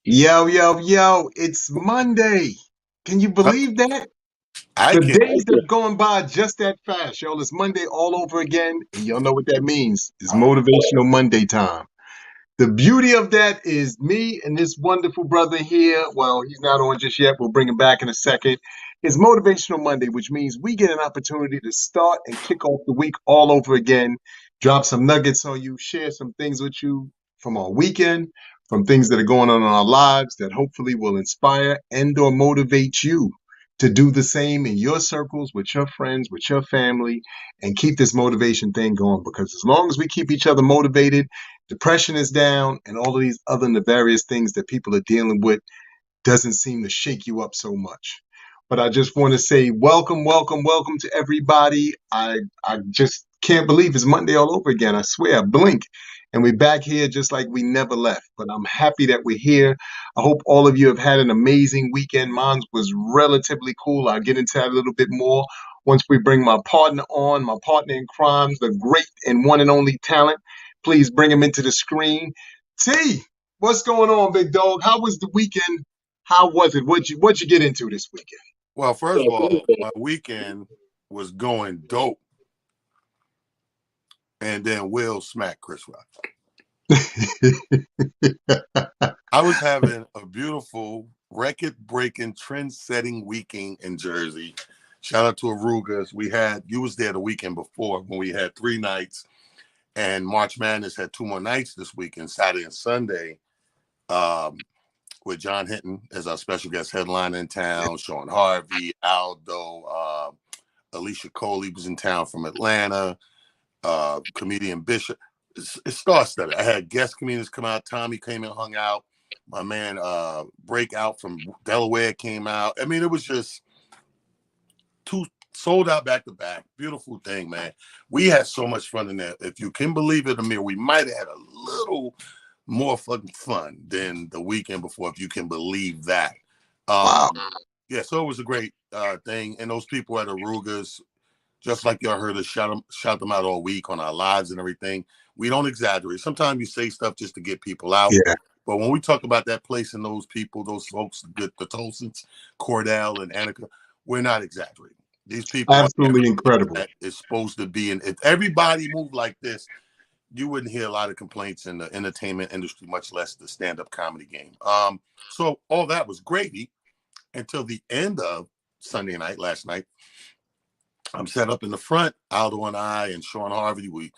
Yo, yo, yo, it's Monday. Can you believe that? I The can. days have gone by just that fast, y'all. It's Monday all over again, and y'all know what that means. It's Motivational Monday time. The beauty of that is me and this wonderful brother here. Well, he's not on just yet. We'll bring him back in a second. It's Motivational Monday, which means we get an opportunity to start and kick off the week all over again, drop some nuggets on you, share some things with you from our weekend, from things that are going on in our lives that hopefully will inspire and or motivate you to do the same in your circles, with your friends, with your family, and keep this motivation thing going. Because as long as we keep each other motivated, depression is down, and all of these other nefarious things that people are dealing with doesn't seem to shake you up so much. But I just want to say welcome, welcome, welcome to everybody. I just can't believe it's Monday all over again. I swear, I blink. And we're back here just like we never left. But I'm happy that we're here. I hope all of you have had an amazing weekend. Mine was relatively cool. I'll get into that a little bit more once we bring my partner on, my partner in crimes, the great and one and only talent. Please bring him into the screen. T, what's going on, big dog? How was the weekend? How was it? What'd you get into this weekend? Well, first of all, my weekend was going dope. And then Will smacked Chris Rock. I was having a beautiful, record-breaking, trend-setting weekend in Jersey. Shout out to Arugas. You was there the weekend before when we had 3 nights. And March Madness had 2 more nights this weekend, Saturday and Sunday. With John Hinton as our special guest headliner in town, Sean Harvey, Aldo, Alicia Coley was in town from Atlanta, comedian Bishop. It's star-studded. I had guest comedians come out. Tommy came and hung out. My man Breakout from Delaware came out. I mean, it was just 2 sold out back-to-back. Beautiful thing, man. We had so much fun in there. If you can believe it, Amir, we might have had a little more fun than the weekend before, if you can believe that. Wow. Yeah, so it was a great thing. And those people at Arugas, just like y'all heard us shout them out all week on our lives and everything. We don't exaggerate. Sometimes you say stuff just to get people out. Yeah. But when we talk about that place and those people, those folks, the Tolsons, Cordell and Annika, we're not exaggerating. These people Absolutely incredible. that is supposed to be. And if everybody moved like this, you wouldn't hear a lot of complaints in the entertainment industry, much less the stand-up comedy game. So all that was gravy until the end of Sunday night, last night. I'm set up in the front, Aldo and I and Sean Harvey, we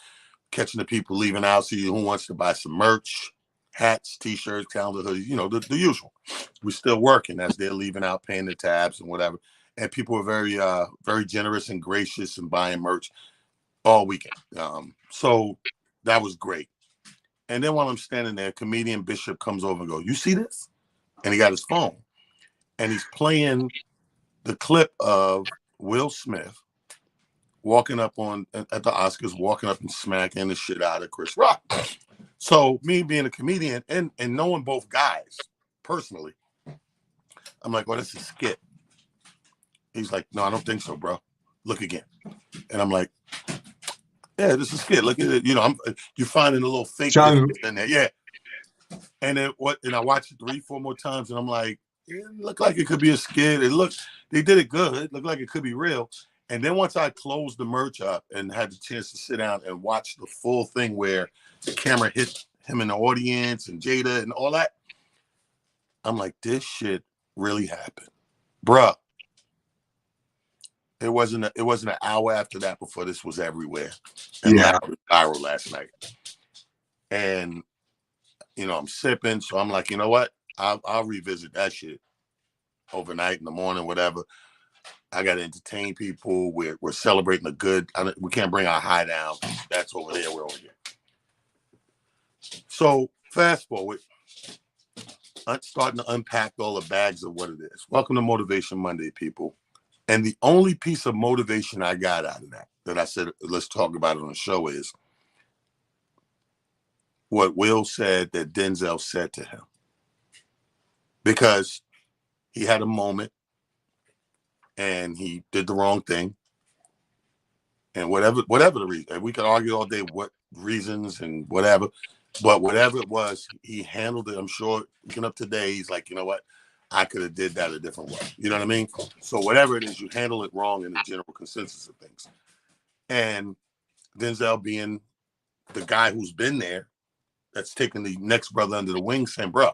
catching the people leaving out, see who wants to buy some merch, hats, t-shirts, calendar hoodies, the usual. We're still working as they're leaving out, paying the tabs and whatever. And people were very generous and gracious and buying merch all weekend. So that was great. And then while I'm standing there, comedian Bishop comes over and goes, "You see this?" And he got his phone. And he's playing the clip of Will Smith walking up at the Oscars, walking up and smacking the shit out of Chris Rock. So me being a comedian and knowing both guys personally, I'm like, "Oh, that's a skit." He's like, "No, I don't think so, bro. Look again." And I'm like, "Yeah, this is a skit. Look at it. You're finding a little fake in there." Yeah. And I watched it 3-4 more times, and I'm like, it looked like it could be a skit. They did it good. It looked like it could be real. And then once I closed the merch up and had the chance to sit down and watch the full thing where the camera hit him in the audience and Jada and all that, I'm like, this shit really happened, bruh. It wasn't an hour after that before this was everywhere and viral last night. And I'm sipping, so I'm like, you know what? I'll revisit that shit overnight, in the morning, whatever. I got to entertain people. We're celebrating the good. We can't bring our high down. That's over there. We're over here. So fast forward, I'm starting to unpack all the bags of what it is. Welcome to Motivation Monday, people. And the only piece of motivation I got out of that I said, let's talk about it on the show, is what Will said that Denzel said to him. Because he had a moment and he did the wrong thing. And whatever the reason, and we could argue all day what reasons and whatever, but whatever it was, he handled it. I'm sure looking up today, he's like, you know what? I could have did that a different way. You know what I mean? So whatever it is, you handle it wrong in the general consensus of things. And Denzel being the guy who's been there, that's taking the next brother under the wing, saying, bro,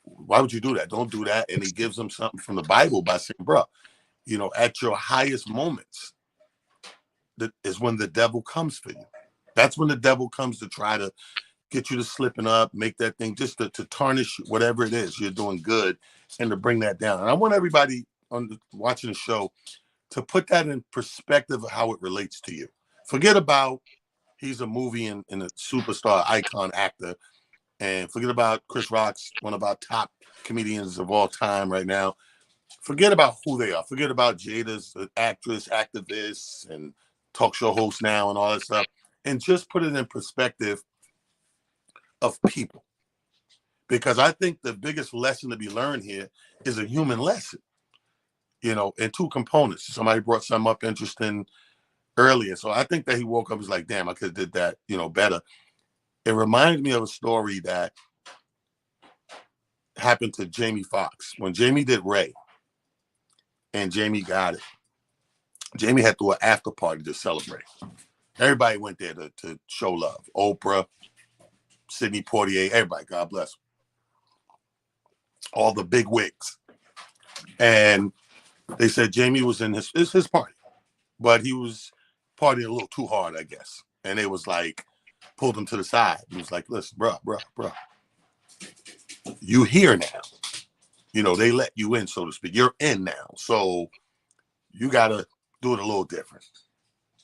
why would you do that? Don't do that. And he gives him something from the Bible by saying, bro, you know, at your highest moments, that is when the devil comes for you. That's when the devil comes to try to get you to slipping up, make that thing just to tarnish whatever it is you're doing good, and to bring that down. And I want everybody watching the show to put that in perspective of how it relates to you. Forget about he's a movie and a superstar icon actor, and forget about Chris Rock's one of our top comedians of all time right now. Forget about who they are. Forget about Jada's an actress, activist, and talk show host now and all that stuff. And just put it in perspective of people. Because I think the biggest lesson to be learned here is a human lesson, you know, in two components. Somebody brought something up interesting earlier. So I think that he woke up and was like, damn, I could have did that, you know, better. It reminds me of a story that happened to Jamie Foxx. When Jamie did Ray and Jamie got it, Jamie had to do an after party to celebrate. Everybody went there to show love. Oprah, Sidney Poitier, everybody, God bless them. All the big wigs. And they said Jamie was in his party, but he was partying a little too hard, I guess. And it was like, pulled him to the side. He was like, listen, bro, you here now. You know, they let you in, so to speak. You're in now. So you got to do it a little different.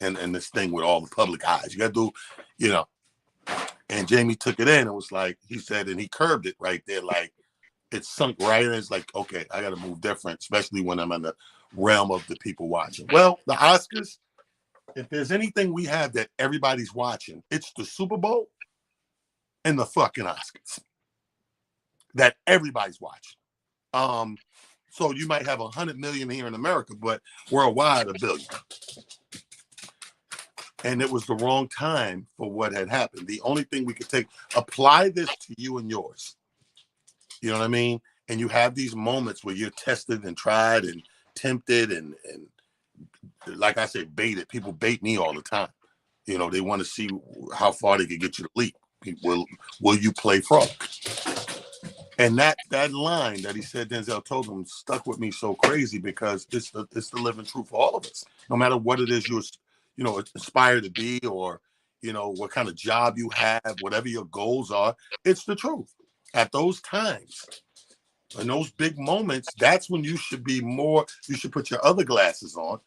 And this thing with all the public eyes. You got to do, you know. And Jamie took it in and was like, he said, and he curbed it right there. Like, it sunk right in. It's like, okay, I got to move different, especially when I'm in the realm of the people watching. Well, the Oscars, if there's anything we have that everybody's watching, it's the Super Bowl and the fucking Oscars that everybody's watching. So you might have 100 million here in America, but worldwide, 1 billion. And it was the wrong time for what had happened. The only thing we could apply this to you and yours. You know what I mean? And you have these moments where you're tested and tried and tempted and like I say, baited. People bait me all the time. You know, they want to see how far they can get you to leap. Will you play frog? And that line that he said Denzel told him stuck with me so crazy, because it's the living truth for all of us. No matter what it is you know, aspire to be, or, you know, what kind of job you have, whatever your goals are, it's the truth. At those times, in those big moments, that's when you should put your other glasses on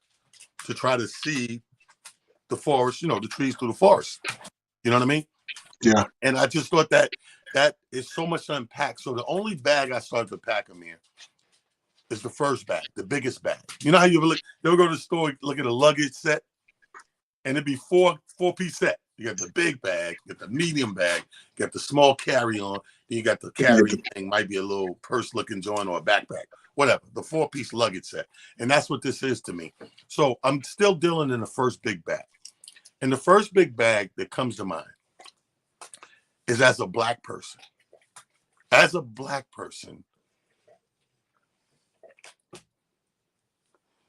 to try to see the forest, you know, the trees through the forest. You know what I mean? Yeah. And I just thought that is so much to unpack. So the only bag I started to pack, Amir, is the first bag, the biggest bag. You know how you ever go to the store, look at a luggage set, and it'd be four-piece set. You got the big bag, you got the medium bag, you got the small carry-on, then you got the carry thing, might be a little purse-looking joint or a backpack, whatever, the 4-piece luggage set. And that's what this is to me. So I'm still dealing in the first big bag. And the first big bag that comes to mind is as a black person. As a black person,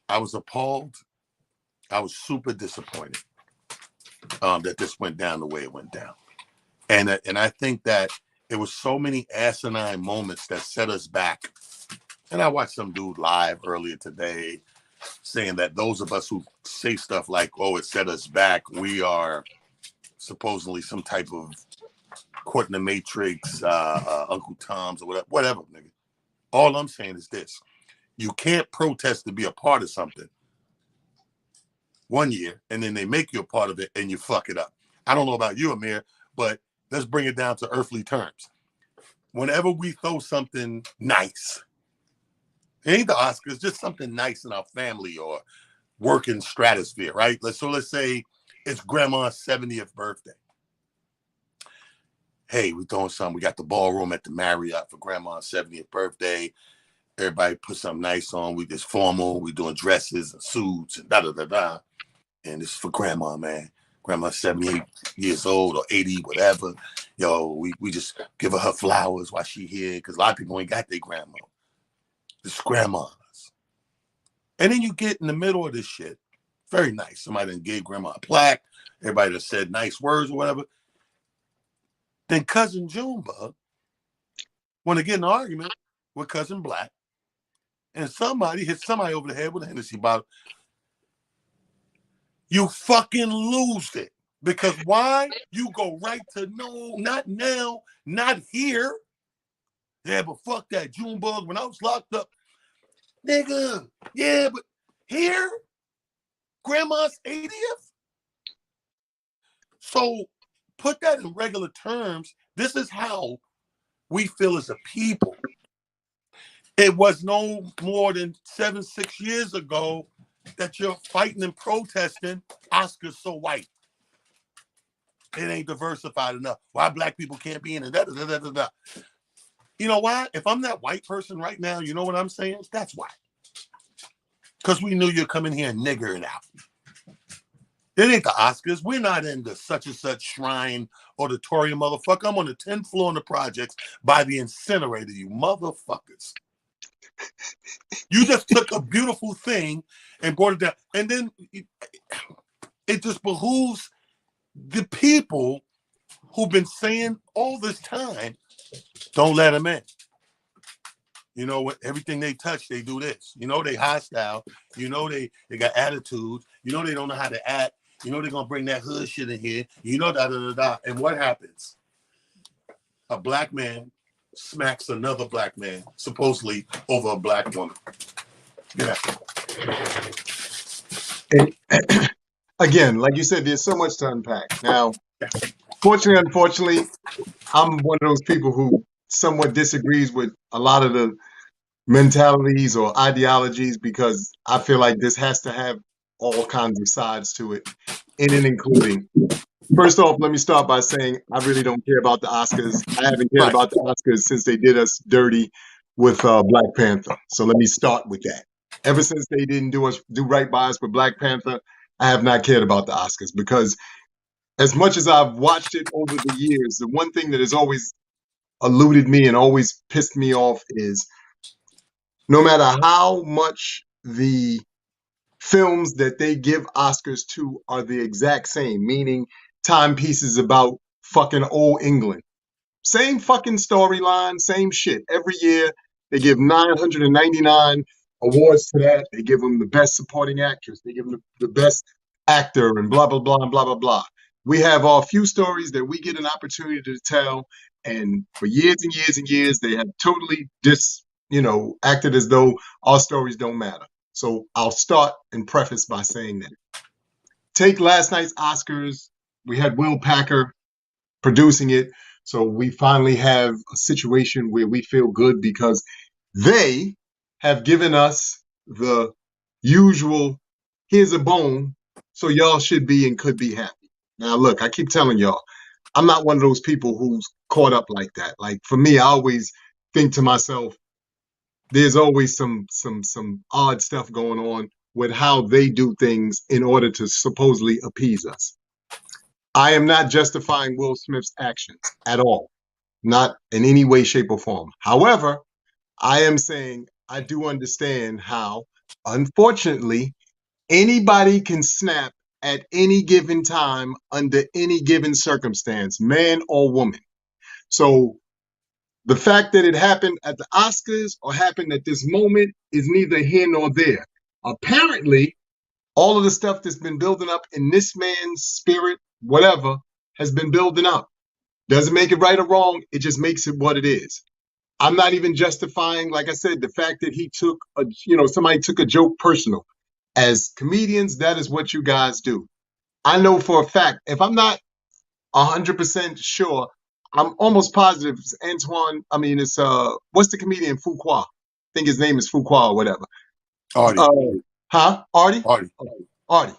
I was appalled. I was super disappointed that this went down the way it went down. And I think that it was so many asinine moments that set us back. And I watched some dude live earlier today saying that those of us who say stuff like, oh, it set us back, we are supposedly some type of Court in the Matrix, Uncle Tom's, or whatever, nigga. All I'm saying is this. You can't protest to be a part of something one year, and then they make you a part of it, and you fuck it up. I don't know about you, Amir, but let's bring it down to earthly terms. Whenever we throw something nice, It ain't the Oscars, just something nice in our family or working stratosphere, right? Let's say it's grandma's 70th birthday. Hey, we throwing something. We got the ballroom at the Marriott for grandma's 70th birthday. Everybody put something nice on. We just formal. We doing dresses and suits and da-da-da-da. And this is for grandma, man. Grandma's 78 years old or 80, whatever. Yo, we just give her flowers while she here because a lot of people ain't got their grandma. This grandma's. And then you get in the middle of this shit. Very nice. Somebody done gave grandma a plaque. Everybody done said nice words or whatever. Then Cousin Junebug want to get in an argument with Cousin Black. And somebody hit somebody over the head with a Hennessy bottle. You fucking lose it. Because why? You go right to no, not now, not here. Yeah, but fuck that. Junebug, when I was locked up, nigga, yeah, but here? Grandma's 80th? So put that in regular terms. This is how we feel as a people. It was no more than 6 years ago that you're fighting and protesting Oscars so white. It ain't diversified enough. Why black people can't be in it? Da, da, da, da, da. You know why? If I'm that white person right now, you know what I'm saying? That's why. Because we knew you'd come in here and nigger it out. It ain't the Oscars. We're not in the such and such shrine auditorium, motherfucker. I'm on the 10th floor in the projects by the incinerator, you motherfuckers. You just took a beautiful thing and brought it down. And then it just behooves the people who've been saying all this time, don't let them in. You know what? Everything they touch, they do this. You know they hostile. You know they got attitudes. You know they don't know how to act. You know they're gonna bring that hood shit in here. You know da da da da. And what happens? A black man smacks another black man, supposedly over a black woman. Yeah. And again, like you said, there's so much to unpack. Now, fortunately, unfortunately, I'm one of those people who somewhat disagrees with a lot of the mentalities or ideologies because I feel like this has to have all kinds of sides to it, in and including. First off, let me start by saying I really don't care about the Oscars. I haven't cared Right. about the Oscars since they did us dirty with Black Panther. So let me start with that. Ever since they didn't do right by us with Black Panther, I have not cared about the Oscars because as much as I've watched it over the years, the one thing that has always eluded me and always pissed me off is no matter how much the films that they give Oscars to are the exact same, meaning timepieces about fucking old England. Same fucking storyline, same shit. Every year they give 999 awards to that. They give them the best supporting actress. They give them the best actor and blah, blah, blah, and blah, blah, blah. We have our few stories that we get an opportunity to tell. And for years and years and years, they have totally acted as though our stories don't matter. So I'll start and preface by saying that. Take last night's Oscars. We had Will Packer producing it. So we finally have a situation where we feel good because they have given us the usual, here's a bone, so y'all should be and could be happy. Now, look, I keep telling y'all, I'm not one of those people who's caught up like that. Like for me, I always think to myself, there's always some odd stuff going on with how they do things in order to supposedly appease us. I am not justifying Will Smith's actions at all, not in any way, shape, or form. However, I am saying I do understand how, unfortunately, anybody can snap at any given time under any given circumstance, man or woman. So the fact that it happened at the Oscars or happened at this moment is neither here nor there. Apparently, all of the stuff that's been building up in this man's spirit, whatever, has been building up. Doesn't make it right or wrong. It just makes it what it is. I'm not even justifying, like I said, the fact that he took somebody took a joke personal. As comedians, that is what you guys do. I know for a fact, if I'm not 100% sure, I'm almost positive it's Antoine. I mean, it's what's the comedian Fuqua? think his name is Fuqua or whatever. Artie. Uh, Artie? Artie. Artie.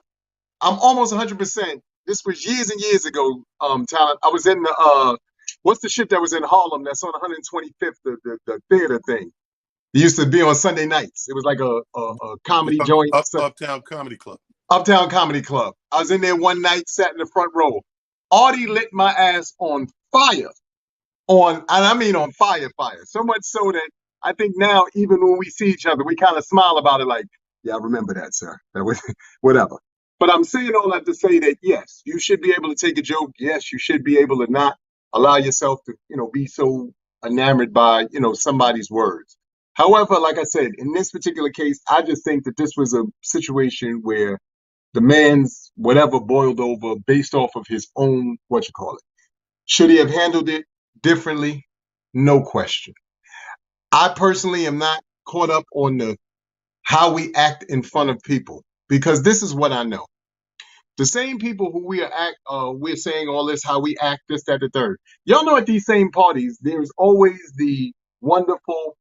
I'm almost 100%. This was years and years ago, talent. I was in the, what's the shit that was in Harlem that's on 125th, the theater thing? It used to be on Sunday nights. It was like a comedy joint. Uptown Comedy Club. Uptown Comedy Club. I was in there one night, sat in the front row. Artie lit my ass on fire. And I mean on fire. So much so that I think now, even when we see each other, we kind of smile about it like, yeah, I remember that, sir. That was whatever. But I'm saying all that to say that, yes, you should be able to take a joke. Yes, you should be able to not allow yourself to, be so enamored by, somebody's words. However, like I said, in this particular case, I just think that this was a situation where the man's whatever boiled over based off of his own, Should he have handled it differently? No question. I personally am not caught up on the how we act in front of people because this is what I know. The same people who we're saying all this, how we act, this, that, the third. Y'all know at these same parties, there's always the wonderful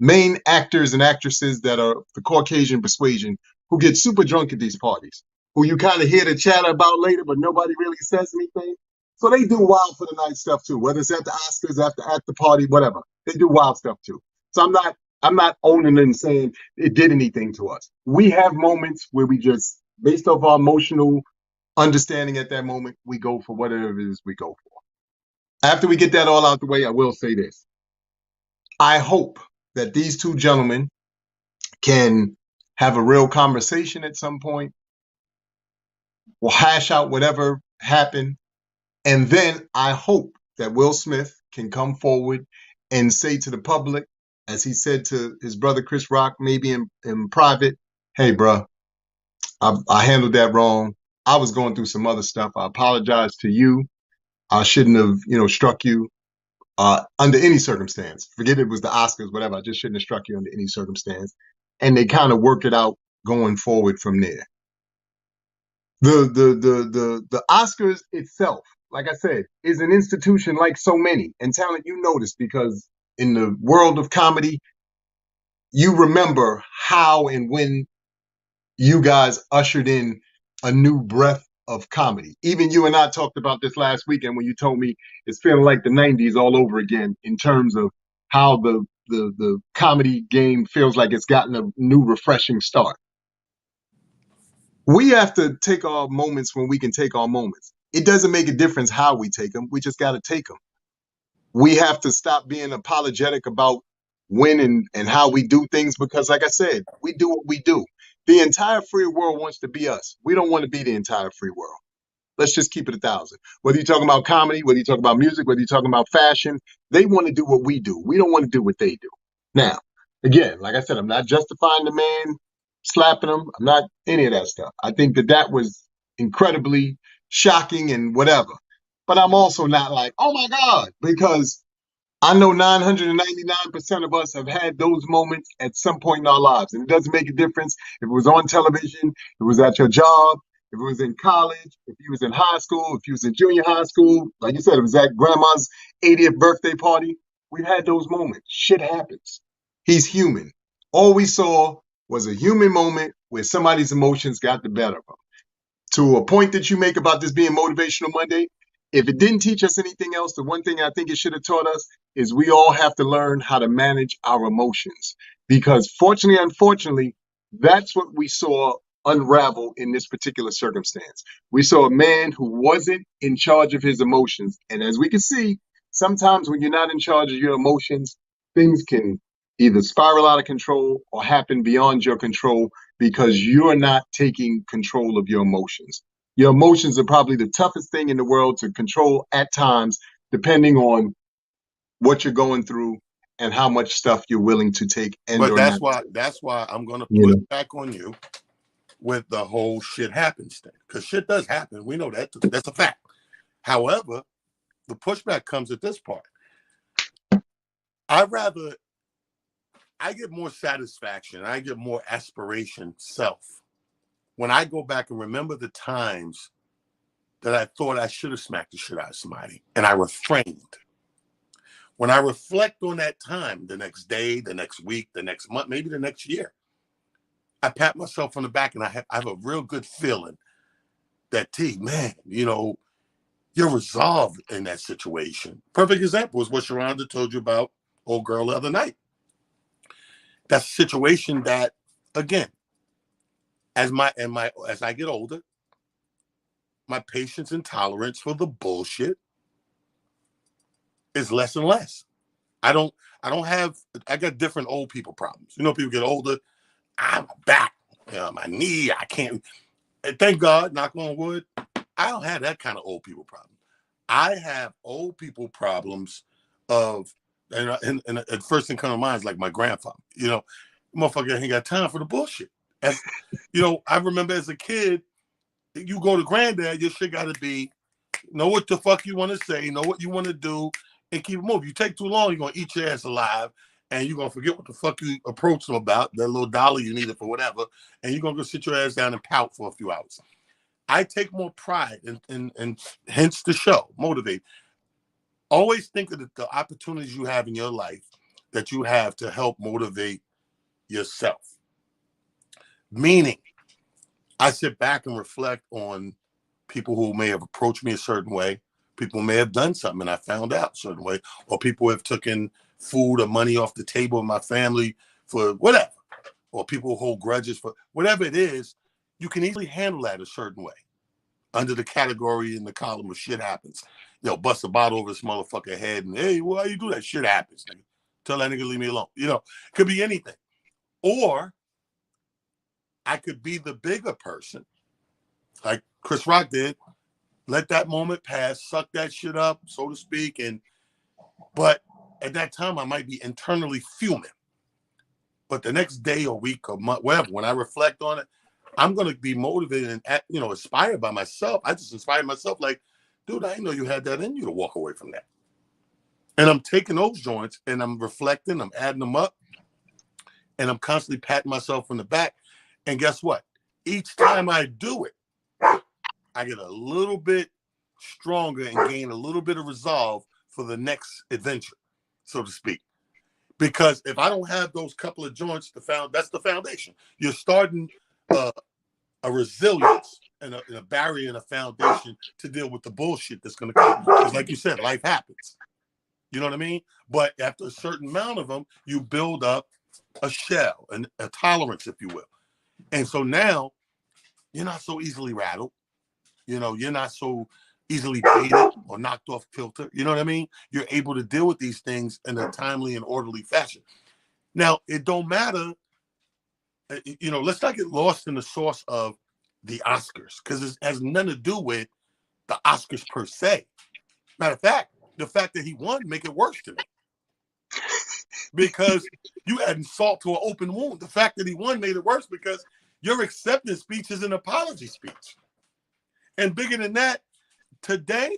main actors and actresses that are the Caucasian persuasion who get super drunk at these parties, who you kind of hear the chatter about later, but nobody really says anything. So they do wild for the night stuff too, whether it's at the Oscars, at the party, whatever. They do wild stuff too. So I'm not owning and saying it did anything to us. We have moments where we just, based off our emotional understanding at that moment, we go for whatever it is we go for. After we get that all out the way, I will say this. I hope that these two gentlemen can have a real conversation at some point. We'll hash out whatever happened. And then I hope that Will Smith can come forward and say to the public, as he said to his brother Chris Rock, maybe in private, hey, bro, I handled that wrong. I was going through some other stuff. I apologize to you. I shouldn't have, struck you under any circumstance. Forget it was the Oscars, whatever. I just shouldn't have struck you under any circumstance. And they kind of work it out going forward from there. The Oscars itself, like I said, is an institution like so many. And talent, you know this because in the world of comedy, you remember how and when you guys ushered in a new breath of comedy. Even you and I talked about this last weekend when you told me it's feeling like the 90s all over again in terms of how the comedy game feels like it's gotten a new refreshing start. We have to take our moments when we can take our moments. It doesn't make a difference how we take them. We just got to take them. We have to stop being apologetic about when and how we do things because, like I said, we do what we do. The entire free world wants to be us. We don't want to be the entire free world. Let's just keep it 1,000. Whether you're talking about comedy, whether you're talking about music, whether you're talking about fashion, they want to do what we do. We don't want to do what they do. Now, again, like I said, I'm not justifying the man slapping him. I'm not any of that stuff. I think that was incredibly shocking and whatever. But I'm also not like, oh my God, because I know 999% of us have had those moments at some point in our lives. And it doesn't make a difference if it was on television, if it was at your job, if it was in college, if you was in high school, if you was in junior high school. Like you said, it was at grandma's 80th birthday party. We've had those moments. Shit happens. He's human. All we saw was a human moment where somebody's emotions got the better of him. To a point that you make about this being Motivational Monday, if it didn't teach us anything else, the one thing I think it should have taught us is we all have to learn how to manage our emotions. Because fortunately, unfortunately, that's what we saw unravel in this particular circumstance. We saw a man who wasn't in charge of his emotions. And as we can see, sometimes when you're not in charge of your emotions, things can either spiral out of control or happen beyond your control because you're not taking control of your emotions. Your emotions are probably the toughest thing in the world to control at times, depending on what you're going through and how much stuff you're willing to take and But or not. that's why I'm gonna You push know? back on you with the whole shit happens thing. Because shit does happen. We know that. That's a fact. However, the pushback comes at this part. I get more satisfaction, I get more aspiration self when I go back and remember the times that I thought I should have smacked the shit out of somebody and I refrained. When I reflect on that time, the next day, the next week, the next month, maybe the next year, I pat myself on the back and I have a real good feeling that, T, man, you're resolved in that situation. Perfect example is what Sharonda told you about old girl the other night. That's a situation that, again, as I get older, my patience and tolerance for the bullshit is less and less. I got different old people problems. People get older. I'm back, my knee, I can't. And thank God, knock on wood, I don't have that kind of old people problem. I have old people problems of, and the first thing comes to mind is like my grandfather. Motherfucker ain't got time for the bullshit. As I remember as a kid, you go to granddad, your shit got to be, know what the fuck you want to say, know what you want to do, and keep it moving. You take too long, you're going to eat your ass alive, and you're going to forget what the fuck you approached them about, that little dollar you needed for whatever, and you're going to go sit your ass down and pout for a few hours. I take more pride, and hence the show, Motivate. Always think of the opportunities you have in your life that you have to help motivate yourself. Meaning, I sit back and reflect on people who may have approached me a certain way, people may have done something and I found out a certain way, or people have taken food or money off the table in my family for whatever, or people who hold grudges for whatever it is. You can easily handle that a certain way under the category in the column of shit happens. Bust a bottle over this motherfucker head and, hey, why you do that? Shit happens, nigga. Tell that nigga leave me alone. It could be anything. Or I could be the bigger person, like Chris Rock did. Let that moment pass, suck that shit up, so to speak. But at that time, I might be internally fuming. But the next day or week or month, whatever, when I reflect on it, I'm going to be motivated and, inspired by myself. I just inspired myself like, dude, I didn't know you had that in you to walk away from that. And I'm taking those joints and I'm reflecting, I'm adding them up, and I'm constantly patting myself on the back. And guess what? Each time I do it, I get a little bit stronger and gain a little bit of resolve for the next adventure, so to speak. Because if I don't have those couple of joints, that's the foundation. You're starting a resilience and a barrier and a foundation to deal with the bullshit that's going to come. Because like you said, life happens. You know what I mean? But after a certain amount of them, you build up a shell and a tolerance, if you will. And so now you're not so easily rattled. You're not so easily baited or knocked off kilter. You know what I mean? You're able to deal with these things in a timely and orderly fashion. Now, it don't matter. Let's not get lost in the source of the Oscars, because it has nothing to do with the Oscars per se. Matter of fact, the fact that he won make it worse to me. Because you adding salt to an open wound. The fact that he won made it worse because your acceptance speech is an apology speech. And bigger than that, today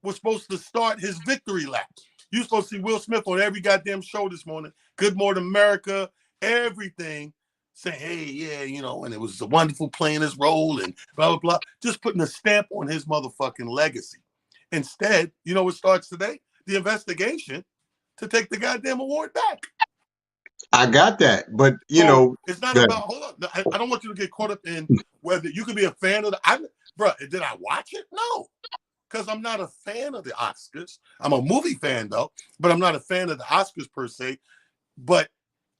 was supposed to start his victory lap. You're supposed to see Will Smith on every goddamn show this morning. Good Morning America, everything. Saying, hey, yeah, and it was a wonderful playing his role and blah, blah, blah. Just putting a stamp on his motherfucking legacy. Instead, what starts today? The investigation to take the goddamn award back. I got that. But, it's not about, hold on. I don't want you to get caught up in whether you could be a fan of bro, did I watch it? No. Because I'm not a fan of the Oscars. I'm a movie fan, though, but I'm not a fan of the Oscars per se. But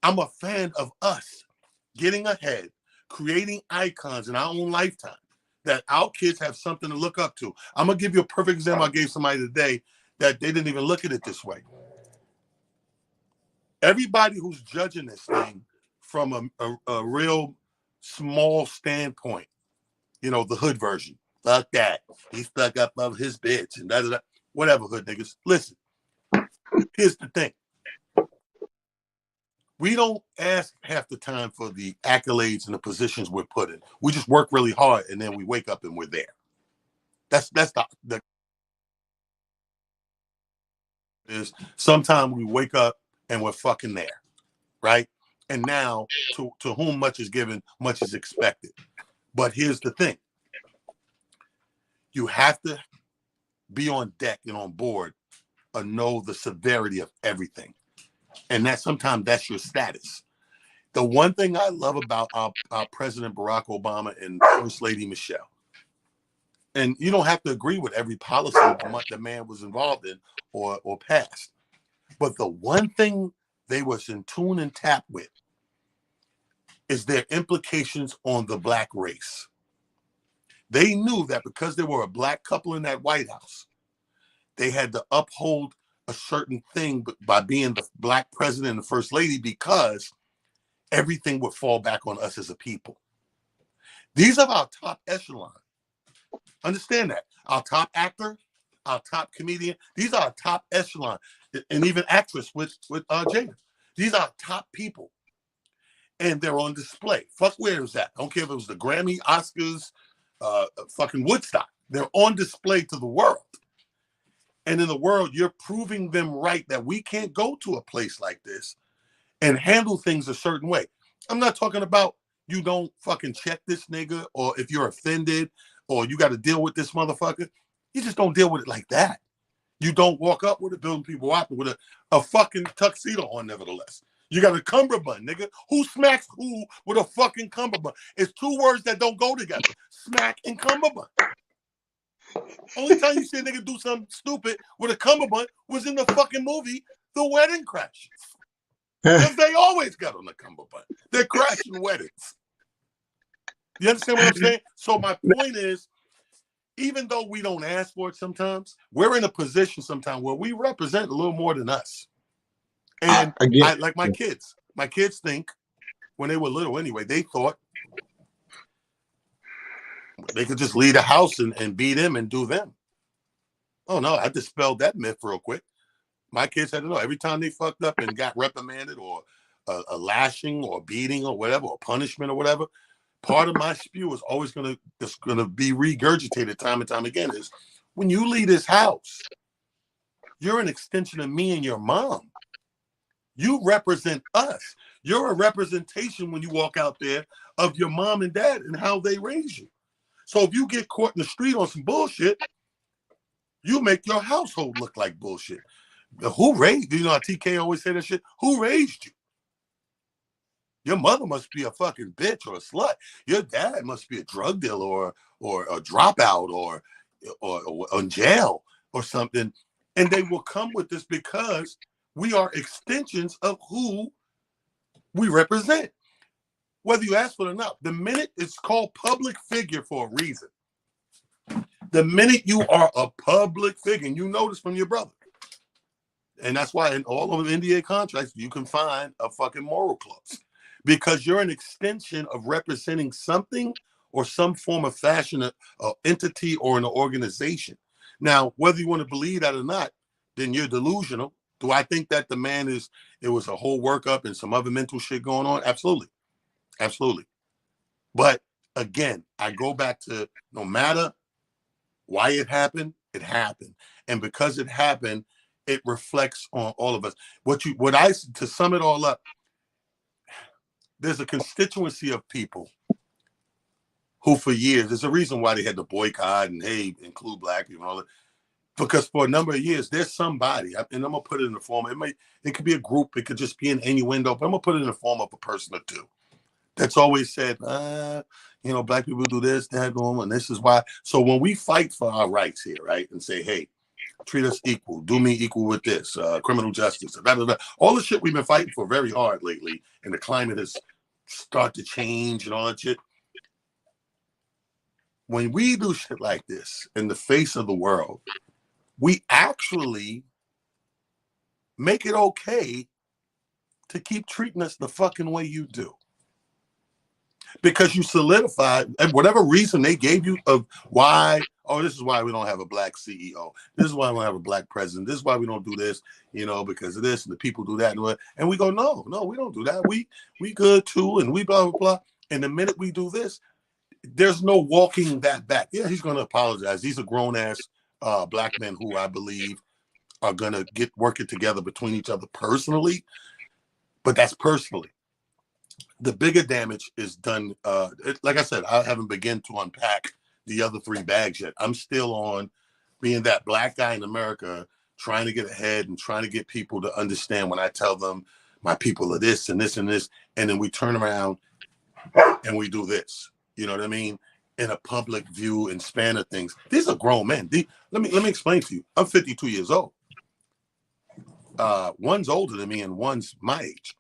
I'm a fan of us getting ahead, creating icons in our own lifetime that our kids have something to look up to. I'm going to give you a perfect example I gave somebody today that they didn't even look at it this way. Everybody who's judging this thing from a real small standpoint, the hood version. Fuck that. He stuck up of his bitch and da. Whatever, hood niggas. Listen, here's the thing. We don't ask half the time for the accolades and the positions we're put in. We just work really hard and then we wake up and we're there. That's the is sometimes we wake up and we're fucking there, right? And now to whom much is given, much is expected. But here's the thing. You have to be on deck and on board know the severity of everything. And that sometimes that's your status. The one thing I love about our President Barack Obama and First Lady Michelle, and you don't have to agree with every policy the man was involved in or passed, but the one thing they was in tune and tap with is their implications on the black race. They knew that because there were a black couple in that White House, they had to uphold a certain thing by being the black president and the first lady, because everything would fall back on us as a people. These are our top echelon. Understand that. Our top actor, our top comedian, these are our top echelon. And even actress with Jada. These are top people. And they're on display. Fuck, where is that? I don't care if it was the Grammy, Oscars, fucking Woodstock. They're on display to the world. And in the world, you're proving them right that we can't go to a place like this and handle things a certain way. I'm not talking about you don't fucking check this nigga, or if you're offended or you got to deal with this motherfucker. You just don't deal with it like that. You don't walk up with it, building people up with a fucking tuxedo on, nevertheless. You got a cummerbund, nigga. Who smacks who with a fucking cummerbund? It's two words that don't go together. Smack and cummerbund. Only time you see a nigga do something stupid with a cummerbund was in the fucking movie The Wedding Crashers. Because they always got on the cummerbund. They're crashing weddings. You understand what I'm saying? So my point is, even though we don't ask for it sometimes, we're in a position sometimes where we represent a little more than us. And I like my kids. My kids think, when they were little anyway, they thought they could just leave the house and be them and do them. Oh, no, I dispelled that myth real quick. My kids had to know every time they fucked up and got reprimanded or a lashing or beating or whatever, or punishment or whatever, part of my spew is always going to be regurgitated time and time again is, when you leave this house, you're an extension of me and your mom. You represent us. You're a representation when you walk out there of your mom and dad and how they raise you. So if you get caught in the street on some bullshit, you make your household look like bullshit. Who raised you? You know how TK always say that shit? Who raised you? Your mother must be a fucking bitch or a slut. Your dad must be a drug dealer or a dropout or in jail or something. And they will come with this because we are extensions of who we represent. Whether you ask for it or not, the minute it's called public figure for a reason. The minute you are a public figure, and you know this from your brother. And that's why in all of the NDA contracts, you can find a fucking moral clause. Because you're an extension of representing something or some form of fashion, an entity or an organization. Now, whether you want to believe that or not, then you're delusional. Do I think that the man it was a whole workup and some other mental shit going on? Absolutely. Absolutely. But again, I go back to, no matter why it happened, it happened. And because it happened, it reflects on all of us. To sum it all up, there's a constituency of people who for years, there's a reason why they had to boycott and, hey, include black people and all that. Because for a number of years, there's somebody, and I'm going to put it in the form, it could be a group, it could just be an innuendo, but I'm going to put it in the form of a person or two that's always said, black people do this, that, and this is why. So when we fight for our rights here, right, and say, hey, treat us equal, do me equal with this, criminal justice, all the shit we've been fighting for very hard lately, and the climate has started to change and all that shit. When we do shit like this in the face of the world, we actually make it okay to keep treating us the fucking way you do. Because you solidified, and whatever reason they gave you of why, this is why we don't have a black CEO. This is why we don't have a black president. This is why we don't do this, because of this, and the people do that. And we go, no, we don't do that. We good too, and we blah, blah, blah. And the minute we do this, there's no walking that back. Yeah, he's going to apologize. These are grown-ass black men who I believe are going to get working together between each other personally, but that's personally. The bigger damage is done. Like I said, I haven't begun to unpack the other three bags yet. I'm still on being that black guy in America trying to get ahead and trying to get people to understand when I tell them my people are this and this and this, and then we turn around and we do this. You know what I mean? In a public view and span of things. These are grown men. Let me explain to you. I'm 52 years old. One's older than me and one's my age.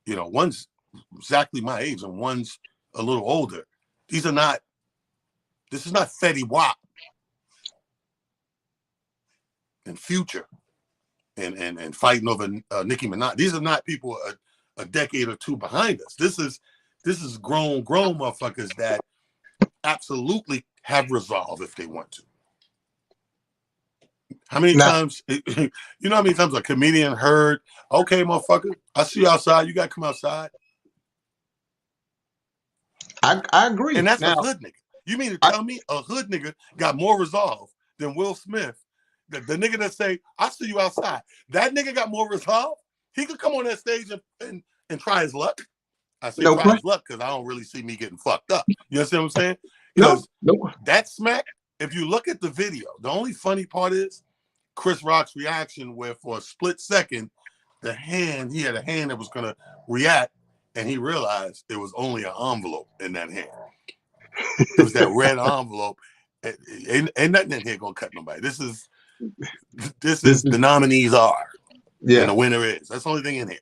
You know, one's exactly my age and one's a little older. This is not Fetty Wap and Future and fighting over Nicki Minaj. These are not people a decade or two behind us. This is grown motherfuckers that absolutely have resolve if they want to. How many times, you know how many times a comedian heard, okay, motherfucker, I see you outside, you got to come outside? I agree. And that's a hood nigga. You mean to tell me a hood nigga got more resolve than Will Smith? The nigga that say, I see you outside. That nigga got more resolve? He could come on that stage and try his luck. I say try his luck because I don't really see me getting fucked up. You understand what I'm saying? Because that smack, if you look at the video, the only funny part is Chris Rock's reaction where for a split second, he had a hand that was going to react, and he realized there was only an envelope in that hand. It was that red envelope. Ain't nothing in here going to cut nobody. This is the nominees are. Yeah. And the winner is. That's the only thing in here.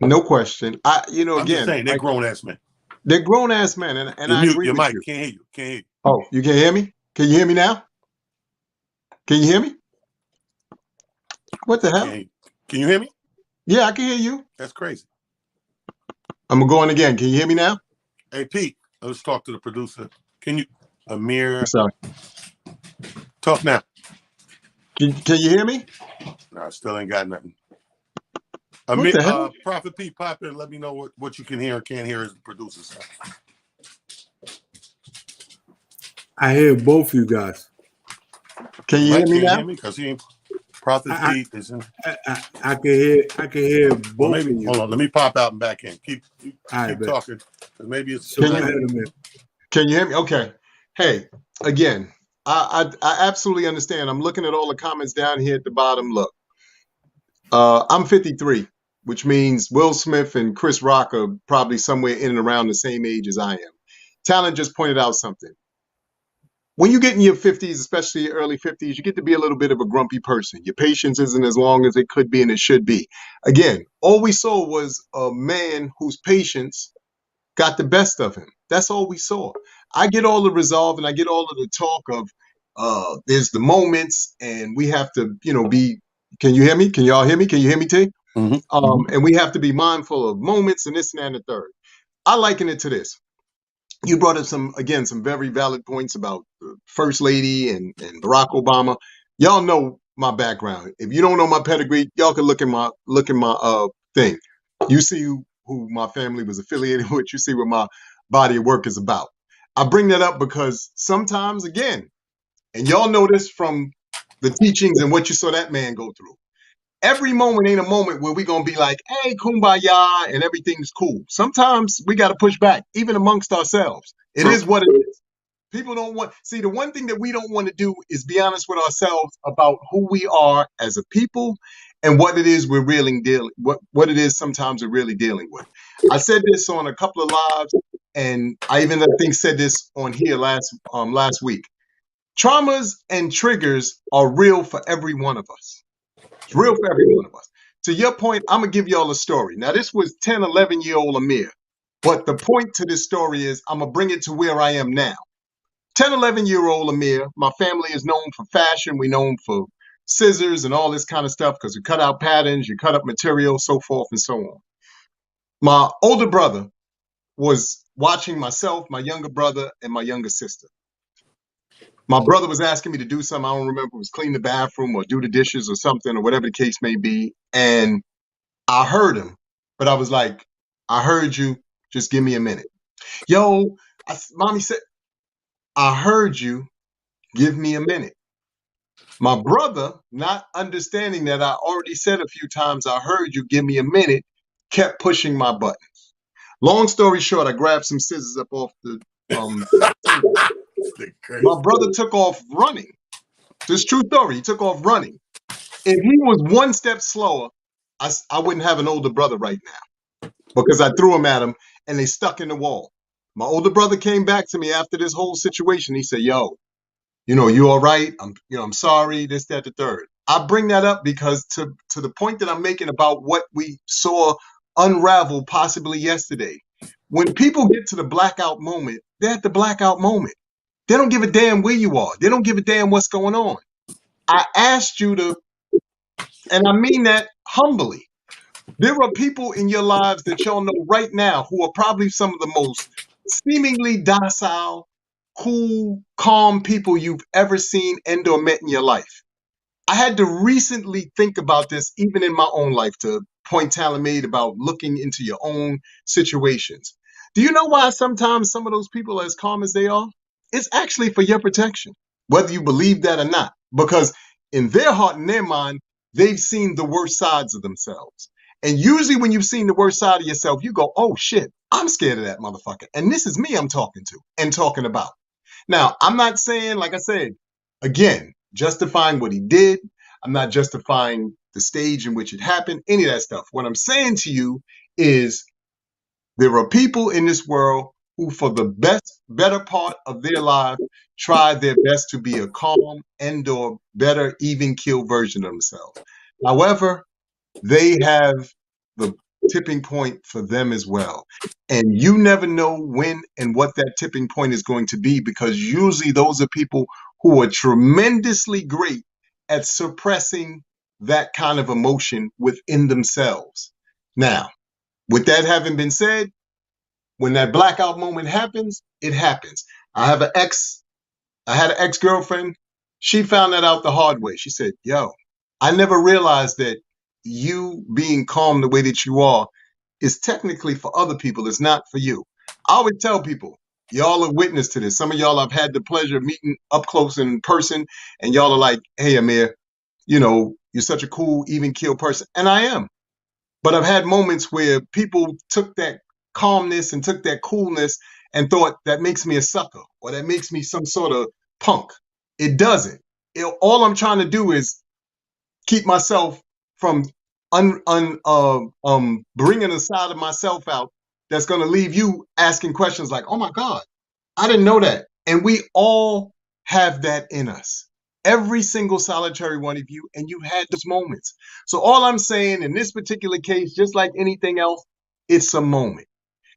No question. I'm again, just saying, they're grown-ass men. They're grown-ass men, and I agree with you. Can't hear you. Can't hear you. Oh, you can't hear me? Can you hear me now? Can you hear me? What the hell? Can you hear me? Yeah, I can hear you. That's crazy. I'm going again. Can you hear me now? Hey, Pete, let's talk to the producer. Can you, Amir? Sorry. Talk now. Can you hear me? No, I still ain't got nothing. Amir, Prophet Pete, pop in. Let me know what you can hear or can't hear as the producer side. I hear both you guys. Can you hear me now? Because he ain't. Prophet Pete is in. I can hear both. Well, maybe hold on. Let me pop out and back in. Keep talking. Maybe it's. Can you hear me? Okay. Hey, again, I absolutely understand. I'm looking at all the comments down here at the bottom. Look, I'm 53, which means Will Smith and Chris Rock are probably somewhere in and around the same age as I am. Talent just pointed out something. When you get in your 50s, especially your early 50s, you get to be a little bit of a grumpy person. Your patience isn't as long as it could be and it should be. Again, all we saw was a man whose patience got the best of him. That's all we saw. I get all the resolve and I get all of the talk of there's the moments and we have to, be. Can you hear me? Can y'all hear me? Can you hear me, T? Mm-hmm. And we have to be mindful of moments and this and that and the third. I liken it to this. You brought up some very valid points about the First Lady and Barack Obama. Y'all know my background. If you don't know my pedigree, y'all can look in my thing. You see who my family was affiliated with. You see what my body of work is about. I bring that up because sometimes, again, and y'all know this from the teachings and what you saw that man go through. Every moment ain't a moment where we're going to be like, hey, kumbaya, and everything's cool. Sometimes we got to push back, even amongst ourselves. It is what it is. People don't the one thing that we don't want to do is be honest with ourselves about who we are as a people and what it is we're really what it is sometimes we're really dealing with. I said this on a couple of lives, and I think said this on here last week. Traumas and triggers are real for every one of us. It's real for every one of us. To your point, I'm going to give y'all a story. Now, this was 10, 11-year-old Amir. But the point to this story is I'm going to bring it to where I am now. 10, 11-year-old Amir, my family is known for fashion. We're known for scissors and all this kind of stuff because we cut out patterns, you cut up material, so forth and so on. My older brother was watching myself, my younger brother, and my younger sister. My brother was asking me to do something. I don't remember. It was clean the bathroom or do the dishes or something or whatever the case may be. And I heard him, but I was like, I heard you. Just give me a minute. Yo, mommy said, I heard you. Give me a minute. My brother, not understanding that I already said a few times, I heard you. Give me a minute, kept pushing my buttons. Long story short, I grabbed some scissors up off the My brother took off running. This true story. He took off running. If he was one step slower, I wouldn't have an older brother right now because I threw him at him and they stuck in the wall. My older brother came back to me after this whole situation. He said, yo, you all right? I'm sorry, this, that, the third. I bring that up because to the point that I'm making about what we saw unravel possibly yesterday. When people get to the blackout moment, they're at the blackout moment. They don't give a damn where you are. They don't give a damn what's going on. I asked you to, and I mean that humbly. There are people in your lives that y'all know right now who are probably some of the most seemingly docile, cool, calm people you've ever seen and or met in your life. I had to recently think about this even in my own life, to point Talon made about looking into your own situations. Do you know why sometimes some of those people are as calm as they are? It's actually for your protection, whether you believe that or not, because in their heart and their mind, they've seen the worst sides of themselves. And usually when you've seen the worst side of yourself, you go, oh shit, I'm scared of that motherfucker. And this is me I'm talking to and talking about. Now, I'm not saying, like I said, again, justifying what he did. I'm not justifying the stage in which it happened, any of that stuff. What I'm saying to you is there are people in this world who, for the better part of their life, try their best to be a calm and or better, even keel version of themselves. However, they have the tipping point for them as well. And you never know when and what that tipping point is going to be, because usually those are people who are tremendously great at suppressing that kind of emotion within themselves. Now, with that having been said, when that blackout moment happens, it happens. I had an ex-girlfriend. She found that out the hard way. She said, yo, I never realized that you being calm the way that you are is technically for other people. It's not for you. I always tell people, y'all are witness to this. Some of y'all I've had the pleasure of meeting up close in person, and y'all are like, hey, Amir, you're such a cool, even keel person. And I am. But I've had moments where people took that calmness and took that coolness and thought that makes me a sucker or that makes me some sort of punk. It doesn't. All I'm trying to do is keep myself from bringing a side of myself out that's going to leave you asking questions like, oh my God, I didn't know that. And we all have that in us. Every single solitary one of you, and you've had those moments. So all I'm saying in this particular case, just like anything else, it's a moment.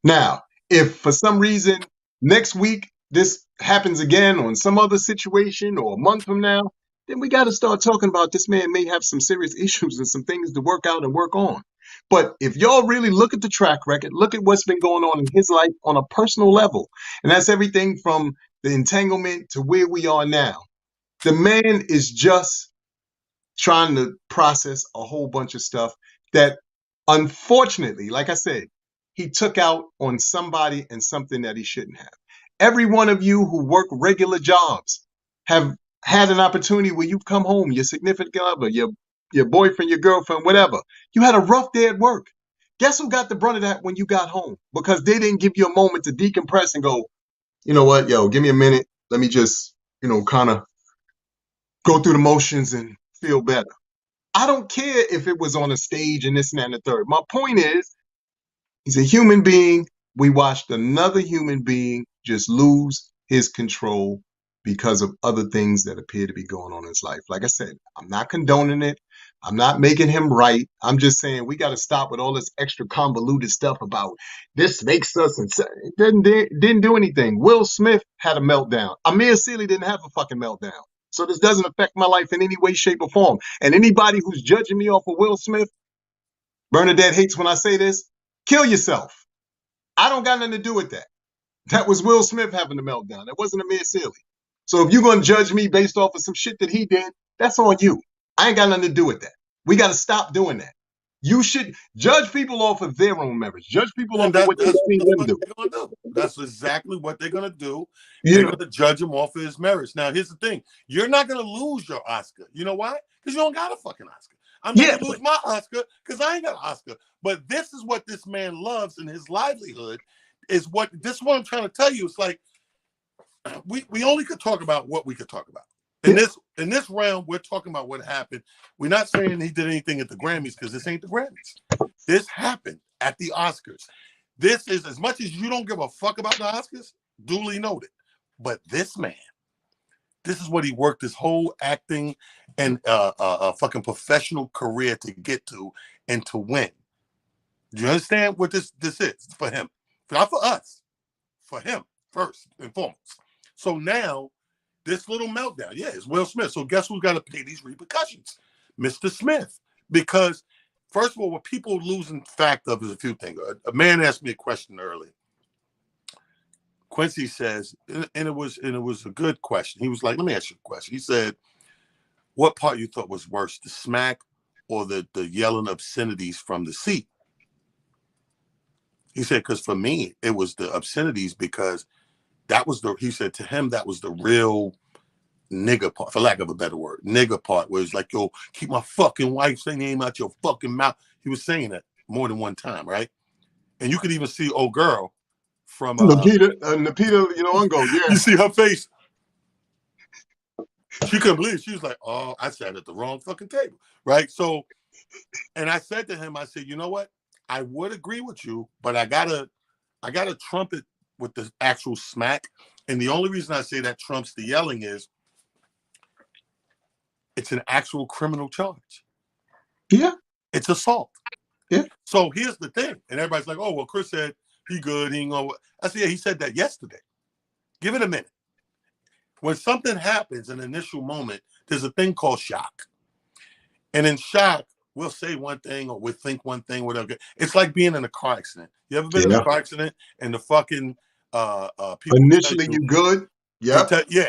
Now, if for some reason next week this happens again or in some other situation or a month from now, then we got to start talking about this man may have some serious issues and some things to work out and work on. But if y'all really look at the track record, look at what's been going on in his life on a personal level, and that's everything from the entanglement to where we are now. The man is just trying to process a whole bunch of stuff that, unfortunately, like I said, he took out on somebody and something that he shouldn't have. Every one of you who work regular jobs have had an opportunity where you've come home, your significant other, your boyfriend, your girlfriend, whatever. You had a rough day at work. Guess who got the brunt of that when you got home? Because they didn't give you a moment to decompress and go, you know what, yo, give me a minute. Let me just, kind of go through the motions and feel better. I don't care if it was on a stage and this and that and the third. My point is, he's a human being. We watched another human being just lose his control because of other things that appear to be going on in his life. Like I said, I'm not condoning it. I'm not making him right. I'm just saying we got to stop with all this extra convoluted stuff about this makes us insane. It didn't do anything. Will Smith had a meltdown. Amir Sealy didn't have a fucking meltdown. So this doesn't affect my life in any way, shape, or form. And anybody who's judging me off of Will Smith, Bernadette hates when I say this, kill yourself. I don't got nothing to do with that. That was Will Smith having the meltdown. That wasn't Amir Sealy. So if you're going to judge me based off of some shit that he did, that's on you. I ain't got nothing to do with that. We got to stop doing that. You should judge people off of their own merits. Judge people off of what you've seen them do. They're gonna do. That's exactly what they're going to do. You They're know, going to judge him off of his merits. Now, here's the thing. You're not going to lose your Oscar. You know why? Because you don't got a fucking Oscar. I'm not going to lose my Oscar because I ain't got an Oscar. But this is what this man loves in his livelihood. This is what I'm trying to tell you. It's like we only could talk about what we could talk about. In this round, we're talking about what happened. We're not saying he did anything at the Grammys because this ain't the Grammys. This happened at the Oscars. This is, as much as you don't give a fuck about the Oscars, duly noted. But this man, this is what he worked his whole acting and fucking professional career to get to and to win. Do you understand what this is for him? Not for us, for him first and foremost. So now, this little meltdown, yeah, it's Will Smith. So guess who's got to pay these repercussions? Mr. Smith. Because, first of all, what people losing fact of is a few things. A man asked me a question earlier. Quincy says, and it was a good question. He was like, let me ask you a question. He said, what part you thought was worse, the smack or the yelling obscenities from the seat? He said, because for me, it was the obscenities because that was he said to him, that was the real nigger part, for lack of a better word, nigger part, where it's like, yo, keep my fucking wife's name out your fucking mouth. He was saying that more than one time, right? And you could even see old girl from Nikita, Ungo, yeah. You see her face. She couldn't believe it. She was like, oh, I sat at the wrong fucking table, right? So, and I said to him, I said, you know what? I would agree with you, but I gotta trump it with the actual smack. And the only reason I say that trumps the yelling is it's an actual criminal charge. Yeah. It's assault. Yeah. So here's the thing. And everybody's like, oh, well, Chris said he good. He ain't gonna. I said, yeah, he said that yesterday. Give it a minute. When something happens, an initial moment, there's a thing called shock. And in shock, we'll say one thing or we'll think one thing, whatever. It's like being in a car accident. You ever been in a car accident and the fucking people initially you good? Yeah.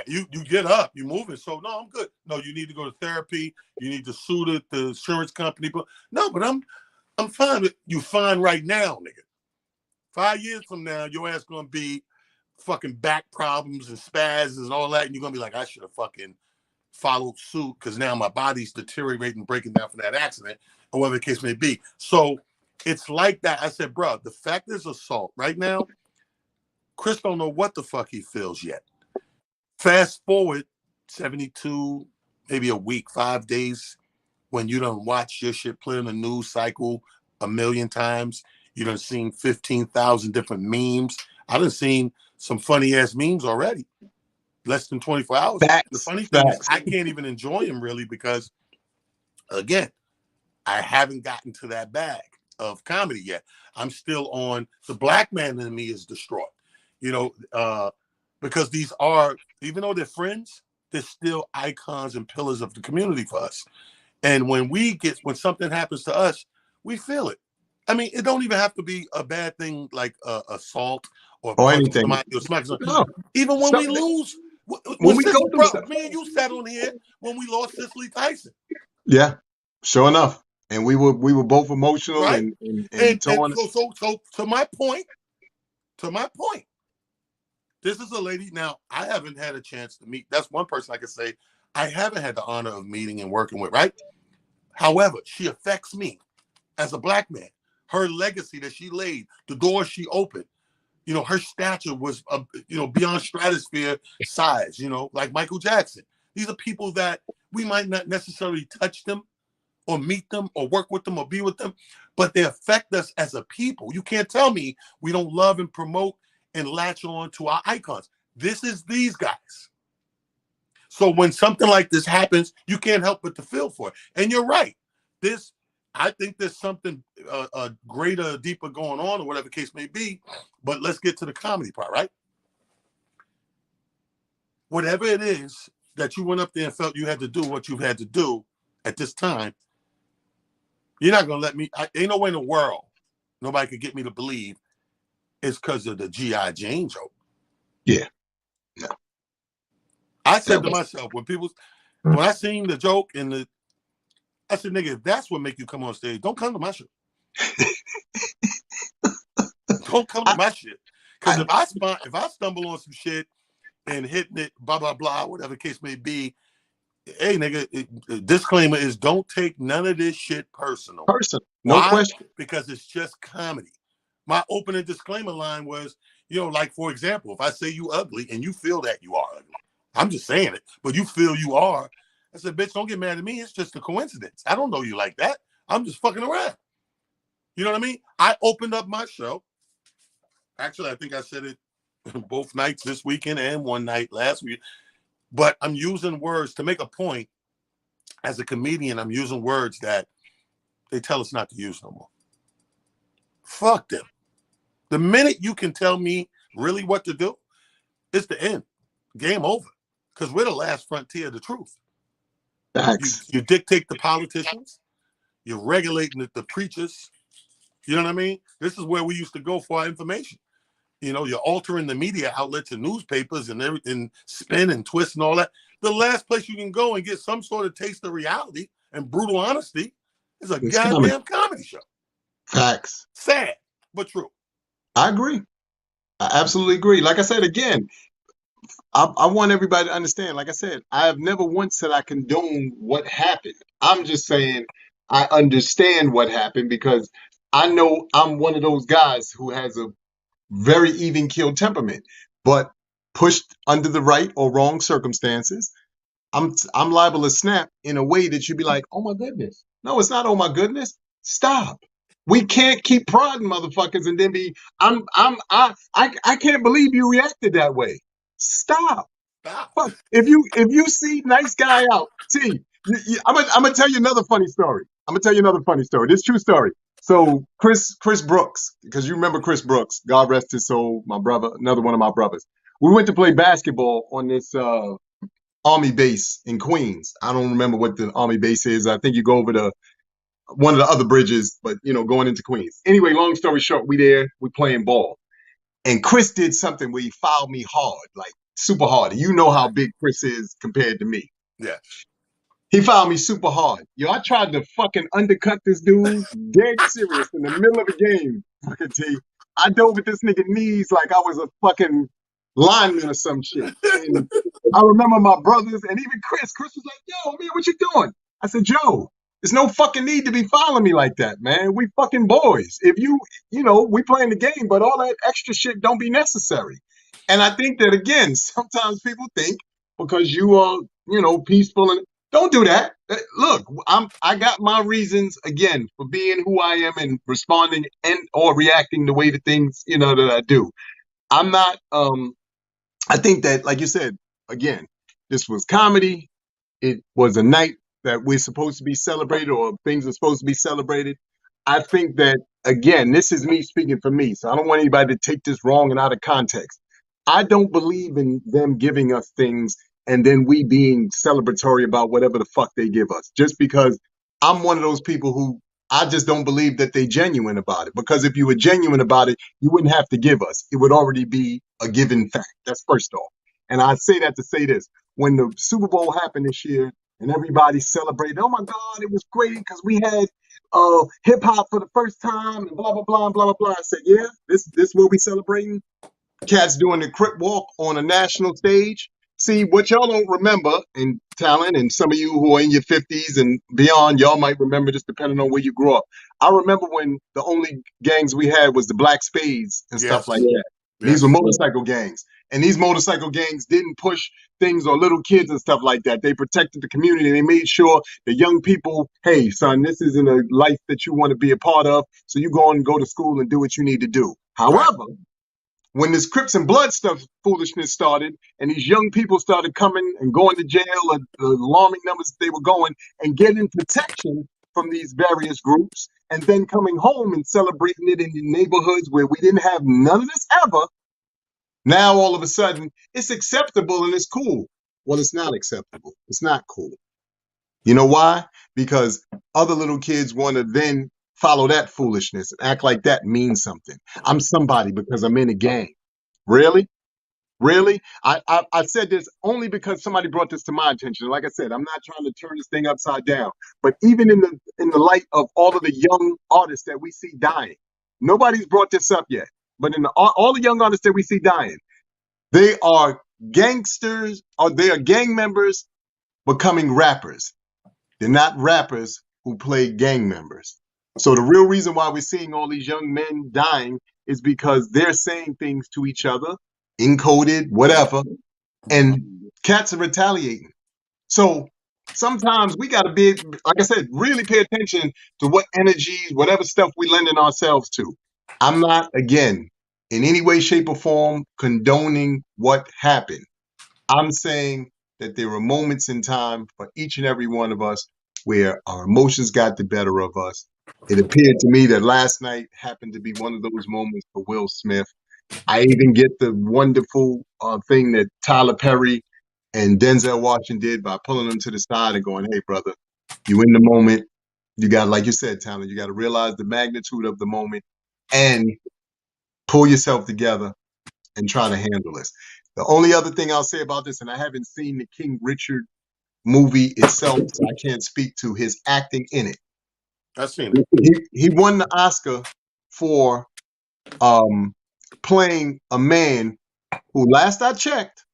You get up, you moving. So no, I'm good. No, you need to go to therapy. You need to sue the insurance company. But no, but I'm fine with you. Fine right now, nigga. 5 years from now, your ass gonna be fucking back problems and spasms and all that, and you're gonna be like, I should have fucking followed suit because now my body's deteriorating, breaking down from that accident, or whatever the case may be. So it's like that. I said, bro, the fact is assault right now. Chris don't know what the fuck he feels yet. Fast forward 72, maybe a week, 5 days, when you done watch your shit play in the news cycle a million times. You done seen 15,000 different memes. I done seen some funny ass memes already. Less than 24 hours. The funny thing is I can't even enjoy them really because, again, I haven't gotten to that bag of comedy yet. I'm still on the black man in me is distraught. Because these are, even though they're friends, they're still icons and pillars of the community for us. And when something happens to us, we feel it. I mean, it don't even have to be a bad thing like assault or anything. No. Even when we lose, when we go through stuff. Me and you sat on here when we lost Cicely Tyson. Yeah, sure enough. And we were both emotional, right? and so to my point, this is a lady. Now, I haven't had a chance to meet. That's one person I can say I haven't had the honor of meeting and working with, right? However, she affects me as a black man. Her legacy that she laid, the doors she opened, her stature was, beyond stratosphere size, like Michael Jackson. These are people that we might not necessarily touch them or meet them or work with them or be with them, but they affect us as a people. You can't tell me we don't love and promote and latch on to our icons. This is these guys. So when something like this happens, you can't help but to feel for it. And you're right. I think there's something greater, deeper going on or whatever the case may be. But let's get to the comedy part, right? Whatever it is that you went up there and felt you had to do what you've had to do at this time, you're not going to let me. Ain't no way in the world nobody could get me to believe it's because of the G.I. Jane joke. Yeah. No. I said to myself, when I seen the joke I said, nigga, if that's what make you come on stage, don't come to my shit. Don't come to my shit. Because if I stumble on some shit and hitting it, blah, blah, blah, whatever the case may be, hey, nigga, disclaimer is don't take none of this shit personal. No question. Because it's just comedy. My opening disclaimer line was, like, for example, if I say you ugly and you feel that you are ugly, I'm just saying it, but you feel you are. I said, bitch, don't get mad at me. It's just a coincidence. I don't know you like that. I'm just fucking around. You know what I mean? I opened up my show. Actually, I think I said it both nights this weekend and one night last week. But I'm using words to make a point. As a comedian, I'm using words that they tell us not to use no more. Fuck them. The minute you can tell me really what to do, it's the end. Game over. Because we're the last frontier of the truth. You dictate the politicians. You're regulating the preachers. You know what I mean? This is where we used to go for our information. You know, you're altering the media outlets and newspapers and everything, spin and twist and all that. The last place you can go and get some sort of taste of reality and brutal honesty is a goddamn comedy show. Facts. Sad, but true. I agree. I absolutely agree. Like I said, again, I want everybody to understand, like I said, I have never once said I condone what happened. I'm just saying I understand what happened because I know I'm one of those guys who has a very even keeled temperament, but pushed under the right or wrong circumstances, I'm liable to snap in a way that you'd be like, oh my goodness. No, it's not oh my goodness. Stop. We can't keep prodding motherfuckers and then be I can't believe you reacted that way. Stop. Fuck. If you see nice guy out, I'm gonna tell you another funny story. This is true story. So Chris Brooks, because you remember Chris Brooks, God rest his soul, my brother, another one of my brothers. We went to play basketball on this Army base in Queens. I don't remember what the Army base is. I think you go over to one of the other bridges, but going into Queens. Anyway, long story short, we playing ball. And Chris did something where he fouled me hard, like super hard. You know how big Chris is compared to me. Yeah. He fouled me super hard. Yo, I tried to fucking undercut this dude, dead serious, in the middle of the game. Fucking T. I dove at this nigga knees like I was a fucking lineman or some shit. And I remember my brothers and even Chris. Chris was like, yo, Amir, what you doing? I said, Joe, there's no fucking need to be following me like that, man. We fucking boys. If we playing the game, but all that extra shit don't be necessary. And I think that, again, sometimes people think because you are, peaceful and don't do that. Look, I got my reasons, again, for being who I am and responding or reacting the way to things, that I do. I'm not, I think that, like you said, again, this was comedy. It was a night that we're supposed to be celebrated or things are supposed to be celebrated. I think that, again, this is me speaking for me, so I don't want anybody to take this wrong and out of context. I don't believe in them giving us things and then we being celebratory about whatever the fuck they give us. Just because I'm one of those people who I just don't believe that they genuine about it. Because if you were genuine about it, you wouldn't have to give us. It would already be a given fact. That's first off. And I say that to say this. When the Super Bowl happened this year and everybody celebrated, oh my God, it was great because we had hip hop for the first time and blah, blah, blah, blah, blah, blah. I said, yeah, this what we celebrating? Cats doing the crip walk on a national stage. See, what y'all don't remember, and Talent, and some of you who are in your 50s and beyond, y'all might remember this depending on where you grew up. I remember when the only gangs we had was the Black Spades and stuff like that. Yes. These were motorcycle gangs. And these motorcycle gangs didn't push things on little kids and stuff like that. They protected the community. They made sure the young people, hey, son, this isn't a life that you want to be a part of. So you go and go to school and do what you need to do. However, when this Crips and Blood stuff foolishness started and these young people started coming and going to jail at the alarming numbers they were going and getting protection from these various groups and then coming home and celebrating it in the neighborhoods where we didn't have none of this ever, now all of a sudden it's acceptable and it's cool. Well, it's not acceptable. It's not cool. You know why? Because other little kids want to then follow that foolishness and act like that means something. I'm somebody because I'm in a gang. Really? Really? I said this only because somebody brought this to my attention. Like I said, I'm not trying to turn this thing upside down. But even in the light of all of the young artists that we see dying, nobody's brought this up yet. But in all the young artists that we see dying, they are gangsters or they are gang members becoming rappers. They're not rappers who play gang members. So the real reason why we're seeing all these young men dying is because they're saying things to each other, encoded, whatever, and Cats are retaliating. So sometimes we got to be, like I said, really pay attention to what energies, whatever stuff we lending ourselves to. I'm not, again, in any way, shape, or form condoning what happened. I'm saying that there were moments in time for each and every one of us where our emotions got the better of us. It appeared to me that last night happened to be one of those moments for Will Smith. I even get the wonderful thing that Tyler Perry and Denzel Washington did by pulling him to the side and going, "Hey, brother, you in the moment. You got, like you said, Tyler, you got to realize the magnitude of the moment and pull yourself together and try to handle this." The only other thing I'll say about this, and I haven't seen the King Richard movie itself, so I can't speak to his acting in it. I've seen it. He won the Oscar for playing a man who, last I checked,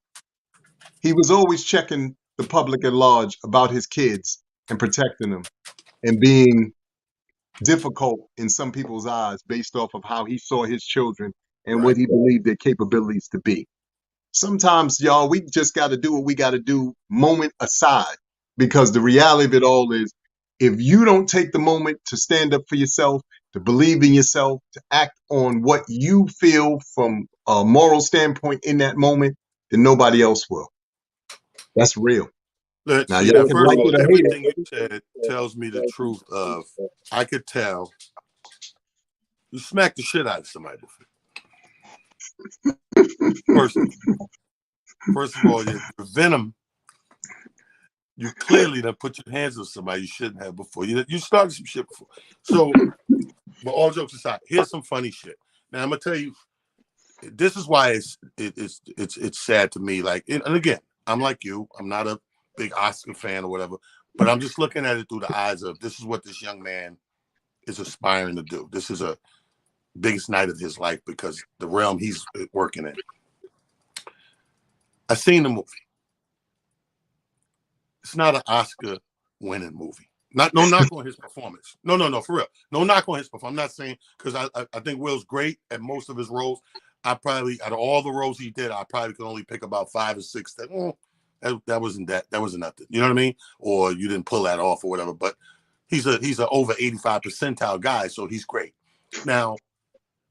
he was always checking the public at large about his kids and protecting them and being difficult in some people's eyes based off of how he saw his children and Right. what he believed their capabilities to be. Sometimes, y'all, we just got to do what we got to do, moment aside, because the reality of it all is if you don't take the moment to stand up for yourself, to believe in yourself, to act on what you feel from a moral standpoint in that moment, then nobody else will. That's real. Let's Now, see. y'all Now, can first like of all, it or hate everything you it. said tells me the truth of I could tell you smacked the shit out of somebody before. First of all, your venom. You clearly done put your hands on somebody you shouldn't have before. You started some shit before. So, but all jokes aside, here's some funny shit. Now I'm gonna tell you, this is why it's sad to me. Like, and again, I'm like you. I'm not a big Oscar fan or whatever, but I'm just looking at it through the eyes of this is what this young man is aspiring to do. This is a biggest night of his life because the realm he's working in. I seen the movie. It's not an Oscar winning movie. No knock on his performance. No, for real. No knock on his performance. I'm not saying because I think Will's great at most of his roles. I probably out of all the roles he did, I probably could only pick about 5 or 6 that wasn't nothing. You know what I mean? Or you didn't pull that off or whatever. But he's a over 85 percentile guy, so he's great. Now,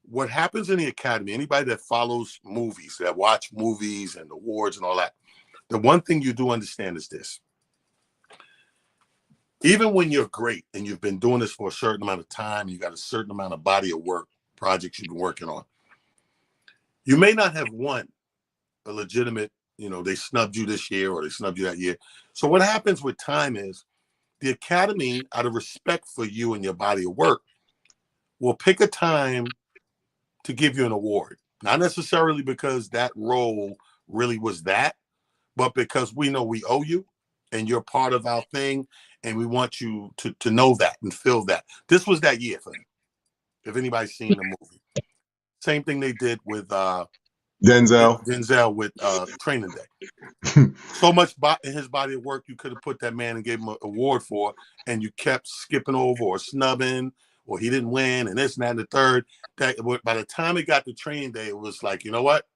what happens in the Academy? Anybody that follows movies, that watch movies and awards and all that, the one thing you do understand is this. Even when you're great and you've been doing this for a certain amount of time, you got a certain amount of body of work, projects you've been working on, you may not have won a legitimate, they snubbed you this year or they snubbed you that year. So what happens with time is the Academy, out of respect for you and your body of work, will pick a time to give you an award. Not necessarily because that role really was that, but because we know we owe you and you're part of our thing. And we want you to know that and feel that. This was that year for him. If anybody's seen the movie. Same thing they did with Denzel with Training Day. So much in his body of work you could have put that man and gave him an award for, and you kept skipping over or snubbing, or he didn't win, and this and that and the third. That by the time it got to Training Day, it was like, you know what?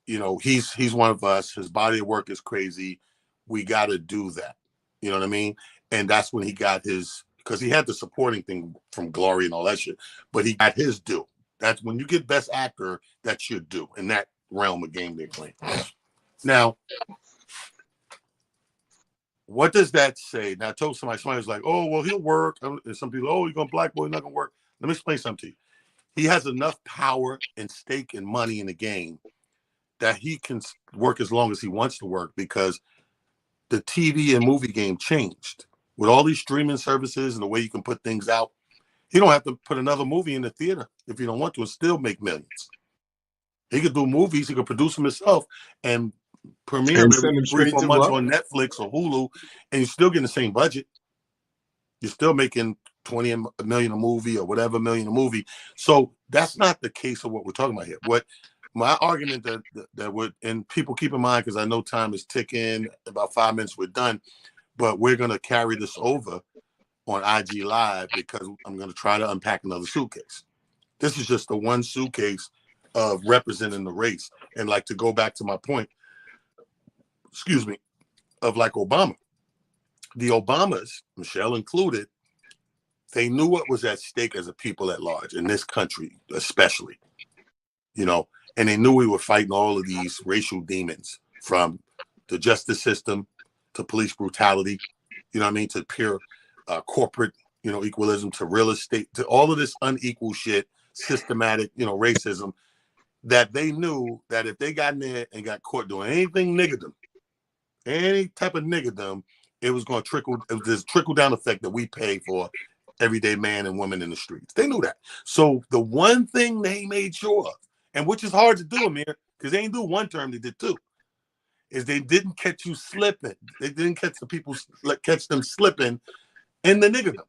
He's one of us. His body of work is crazy. We got to do that. You know what I mean? And that's when he got his, because he had the supporting thing from Glory and all that shit, but he got his due. That's when you get Best Actor, that's your due in that realm of game they play. Now, what does that say? Now, I told somebody was like, oh, well, he'll work. And some people, oh, you're going to black boy, he's not going to work. Let me explain something to you. He has enough power and stake and money in the game that he can work as long as he wants to work because the TV and movie game changed. With all these streaming services and the way you can put things out, he don't have to put another movie in the theater if you don't want to and still make millions. He could do movies, he could produce them himself and premiere them every send him 3, straight 4 to months what? on Netflix or Hulu, and you're still getting the same budget. You're still making 20 million a movie or whatever million a movie. So that's not the case of what we're talking about here. What my argument that would, and people keep in mind, because I know time is ticking, about 5 minutes we're done, but we're going to carry this over on IG Live because I'm going to try to unpack another suitcase. This is just the one suitcase of representing the race. And like to go back to my point, excuse me, of like Obama. The Obamas, Michelle included, they knew what was at stake as a people at large, in this country especially, you know, and they knew we were fighting all of these racial demons, from the justice system to police brutality, you know what I mean, to pure corporate, you know, equalism, to real estate, to all of this unequal shit, systematic, you know, racism, that they knew that if they got in there and got caught doing anything niggerdom, any type of niggerdom, it was going to trickle. This trickle down effect that we pay for everyday man and woman in the streets. They knew that. So the one thing they made sure of, and which is hard to do, Amir, because they didn't do one term, they did two, is they didn't catch you slipping. They didn't catch the people, catch them slipping in the niggerdom.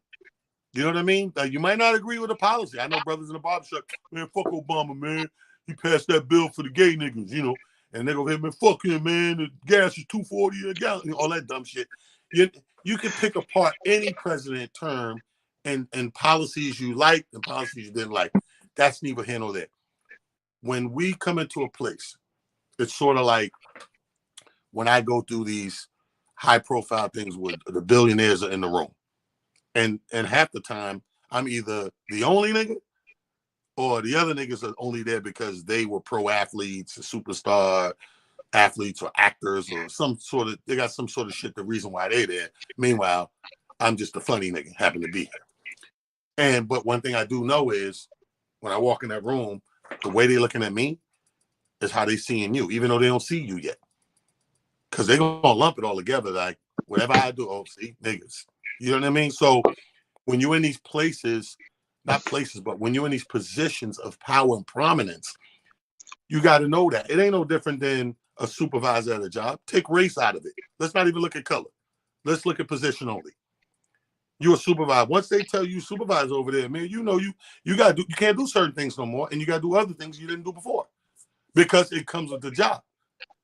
You know what I mean? You might not agree with the policy. I know brothers in the barbershop, man, fuck Obama, man. He passed that bill for the gay niggas, you know. And they go, hey, man, fuck him, man. The gas is $2.40 a gallon, you know, all that dumb shit. You can pick apart any president term and policies you like and policies you didn't like. That's neither here nor there. When we come into a place, it's sort of like when I go through these high-profile things where the billionaires are in the room. And half the time, I'm either the only nigga or the other niggas are only there because they were pro athletes, superstar athletes or actors or they got some sort of shit, the reason why they're there. Meanwhile, I'm just a funny nigga, happen to be here. But one thing I do know is when I walk in that room, the way they're looking at me is how they seeing you, even though they don't see you yet. Because they're going to lump it all together. Like, whatever I do, oh, see, niggas. You know what I mean? So when you're in these places, not places, but when you're in these positions of power and prominence, you got to know that. It ain't no different than a supervisor at a job. Take race out of it. Let's not even look at color. Let's look at position only. You're a supervisor. Once they tell you supervisor over there, man, you know you can't do certain things no more, and you got to do other things you didn't do before because it comes with the job.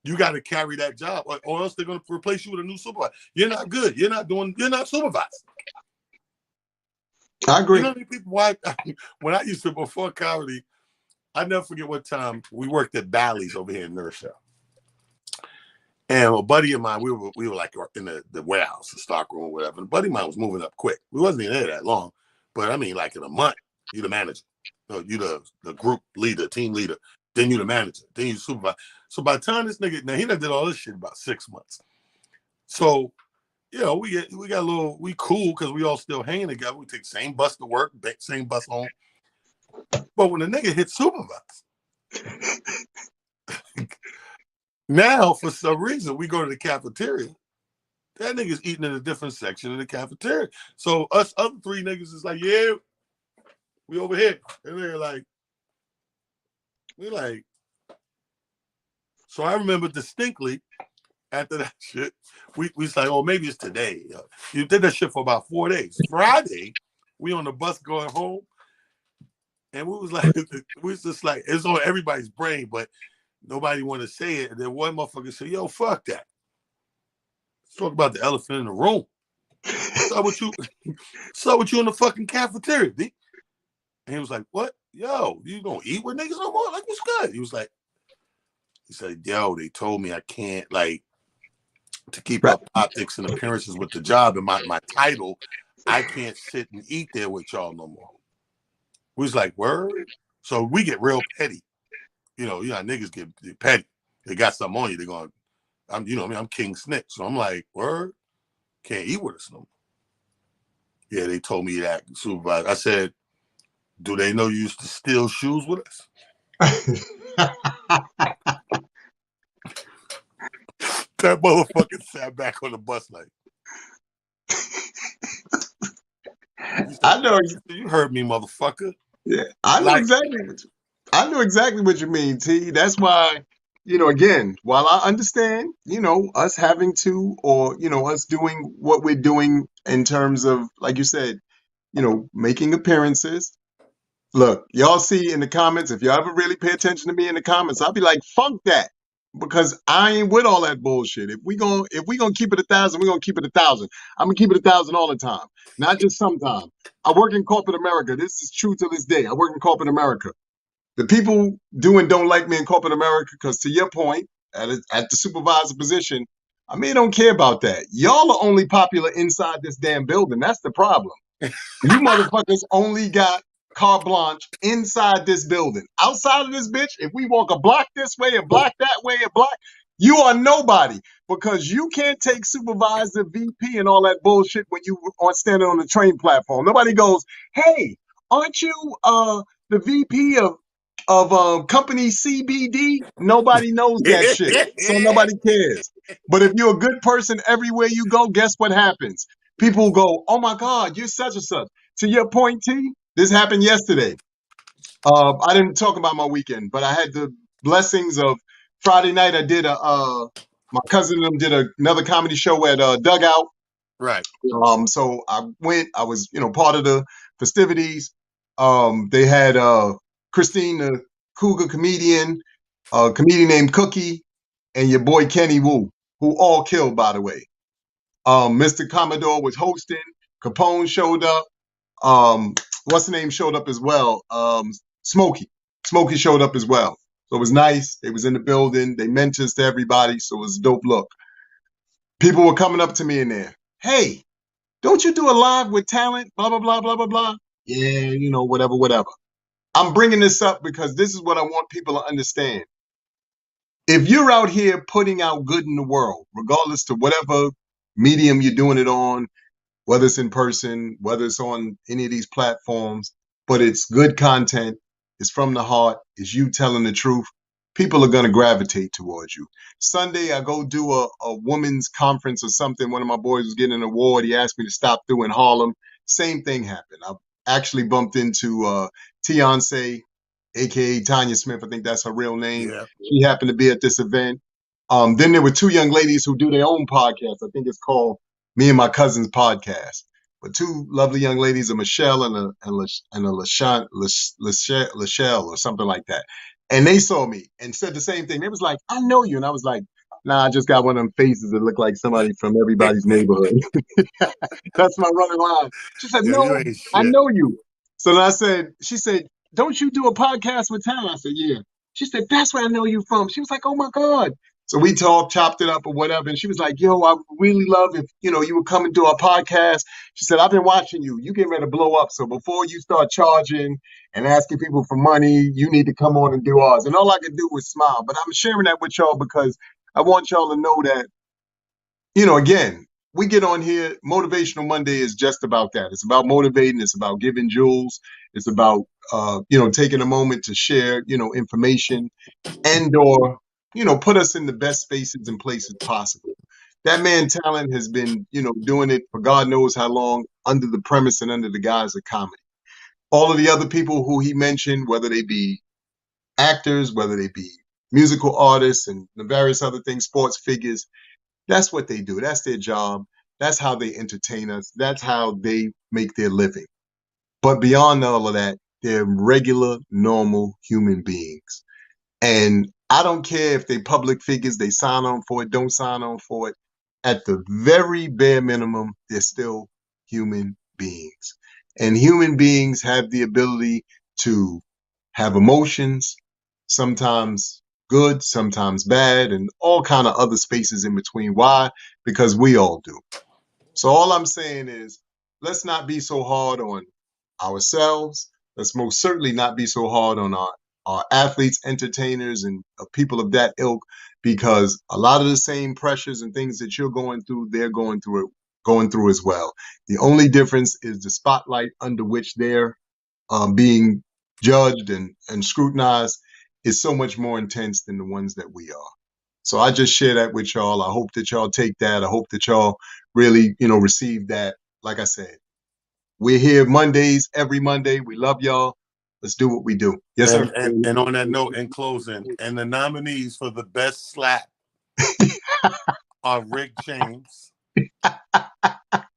You got to carry that job, or else they're going to replace you with a new supervisor. You're not good. You're not supervised. I agree. You know how many people, when I used to, before comedy, I never forget what time we worked at Bally's over here in Nurse. And a buddy of mine, we were like in the warehouse, the stock room, or whatever. And a buddy of mine was moving up quick. We wasn't even there that long, but I mean, like in a month, you the manager, you the group leader, team leader, then you the manager, then you the supervisor. So by the time this nigga, now he done did all this shit about 6 months. So, you know, we got a little, we cool because we all still hanging together. We take the same bus to work, same bus home. But when the nigga hit supervise, now for some reason we go to the cafeteria. That nigga's eating in a different section of the cafeteria. So us other three niggas is like, yeah, we over here. And they're like, we like. So I remember distinctly after that shit, we was like, oh, maybe it's today. You did that shit for about 4 days. Friday, we on the bus going home. And we was like, we was just like, it's on everybody's brain, but nobody wanted to say it. And then one motherfucker said, yo, fuck that. Let's talk about the elephant in the room. What's up with you in the fucking cafeteria, D? And he was like, what? Yo, you gonna eat with niggas no more? Like, what's good? He said, yo, they told me I can't, like, to keep up optics and appearances with the job and my title, I can't sit and eat there with y'all no more. We was like, word? So we get real petty. You know, niggas get petty. They got something on you. They're going, I'm King Snick. So I'm like, word? Can't eat with us no more. Yeah, they told me that, supervisor. I said, do they know you used to steal shoes with us? That motherfucker sat back on the bus like, I know. You heard me, motherfucker. Yeah, I know exactly what you mean, T. That's why, again, while I understand, us having to, or, us doing what we're doing in terms of, like you said, making appearances. Look, y'all see in the comments, if y'all ever really pay attention to me in the comments, I'll be like, fuck that. Because I ain't with all that bullshit. If we gonna keep it 1,000, we're gonna keep it 1,000. I'm gonna keep it 1,000 all the time, not just sometimes. I work in corporate America. This is true to this day. I work in corporate America. The people do and don't like me in corporate America because, to your point, at the supervisor position, Amir don't care about that. Y'all are only popular inside this damn building. That's the problem. You motherfuckers only got carte blanche inside this building. Outside of this bitch, if we walk a block this way, a block that way, a block, you are nobody because you can't take supervisor, VP, and all that bullshit when you are standing on the train platform. Nobody goes, "Hey, aren't you the VP of company CBD?" Nobody knows that shit, so nobody cares. But if you're a good person everywhere you go, guess what happens? People go, "Oh my God, you're such and such." To your point, T, this happened yesterday. I didn't talk about my weekend, but I had the blessings of Friday night. I did my cousin and them did another comedy show at Dugout. Right. So I went. I was, part of the festivities. They had Christine, the Cougar comedian, a comedian named Cookie, and your boy Kenny Wu, who all killed, by the way. Mr. Commodore was hosting. Capone showed up. What's the name showed up as well? Smokey. Smokey showed up as well. So it was nice. They was in the building. They mentors to everybody. So it was a dope look. People were coming up to me in there. "Hey, don't you do a live with talent? Blah, blah, blah, blah, blah, blah." Yeah, whatever, whatever. I'm bringing this up because this is what I want people to understand. If you're out here putting out good in the world, regardless to whatever medium you're doing it on, whether it's in person, whether it's on any of these platforms, but it's good content, it's from the heart, it's you telling the truth, people are going to gravitate towards you. Sunday, I go do a women's conference or something. One of my boys was getting an award. He asked me to stop through in Harlem. Same thing happened. I actually bumped into Tiance, aka Tanya Smith. I think that's her real name. Yeah. She happened to be at this event. Then there were two young ladies who do their own podcast. I think it's called Me and My Cousin's Podcast. But two lovely young ladies, a Michelle and a Lachelle or something like that. And they saw me and said the same thing. They was like, "I know you." And I was like, "Nah, I just got one of them faces that look like somebody from everybody's neighborhood." That's my running line. She said, Yeah, you "No, ain't I shit. know you." So then she said, "Don't you do a podcast with talent?" I said, "Yeah." She said, "That's where I know you from." She was like, "Oh my God." So we talked, chopped it up or whatever. And she was like, "Yo, I really love if, you would come and do our podcast." She said, "I've been watching you. You getting ready to blow up. So before you start charging and asking people for money, you need to come on and do ours." And all I could do was smile. But I'm sharing that with y'all because I want y'all to know that, again, we get on here. Motivational Monday is just about that. It's about motivating. It's about giving jewels. It's about, taking a moment to share, information and or put us in the best spaces and places possible. That man talent has been doing it for God knows how long under the premise and under the guise of comedy. All of the other people who he mentioned, whether they be actors, whether they be musical artists and the various other things, sports figures, that's what they do. That's their job. That's how they entertain us. That's how they make their living. But beyond all of that, they're regular, normal human beings. And I don't care if they public figures, they sign on for it, don't sign on for it. At the very bare minimum, they're still human beings. And human beings have the ability to have emotions, sometimes good, sometimes bad, and all kind of other spaces in between. Why? Because we all do. So all I'm saying is, let's not be so hard on ourselves. Let's most certainly not be so hard on our athletes, entertainers, and people of that ilk, because a lot of the same pressures and things that you're going through, they're going through as well. The only difference is the spotlight under which they're being judged and scrutinized is so much more intense than the ones that we are. So I just share that with y'all. I hope that y'all take that. I hope that y'all really, receive that. Like I said, we're here Mondays, every Monday. We love y'all. Let's do what we do. Yes, sir. And on that note, in closing, and the nominees for the best slap are Rick James,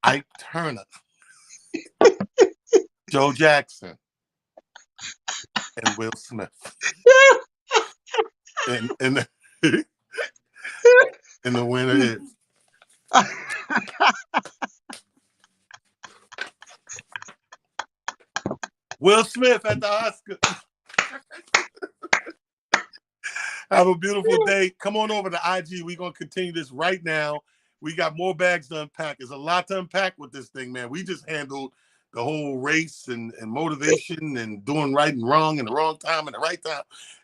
Ike Turner, Joe Jackson, and Will Smith. And the, and the winner is Will Smith at the Oscars. Have a beautiful day. Come on over to IG. We're going to continue this right now. We got more bags to unpack. There's a lot to unpack with this thing, man. We just handled the whole race and motivation and doing right and wrong and the wrong time and the right time.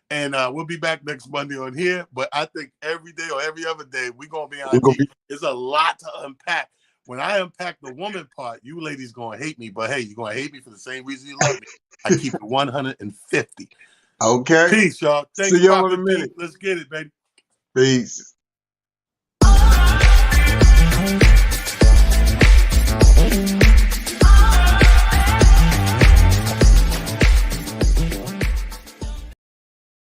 And we'll be back next Monday on here. But I think every day or every other day, we're going to be on IG. There's a lot to unpack. When I unpack the woman part, you ladies going to hate me. But, hey, you're going to hate me for the same reason you love me. I keep it 150. Okay. Peace, y'all. Thanks, See y'all in a Papa minute. D. Let's get it, baby. Peace.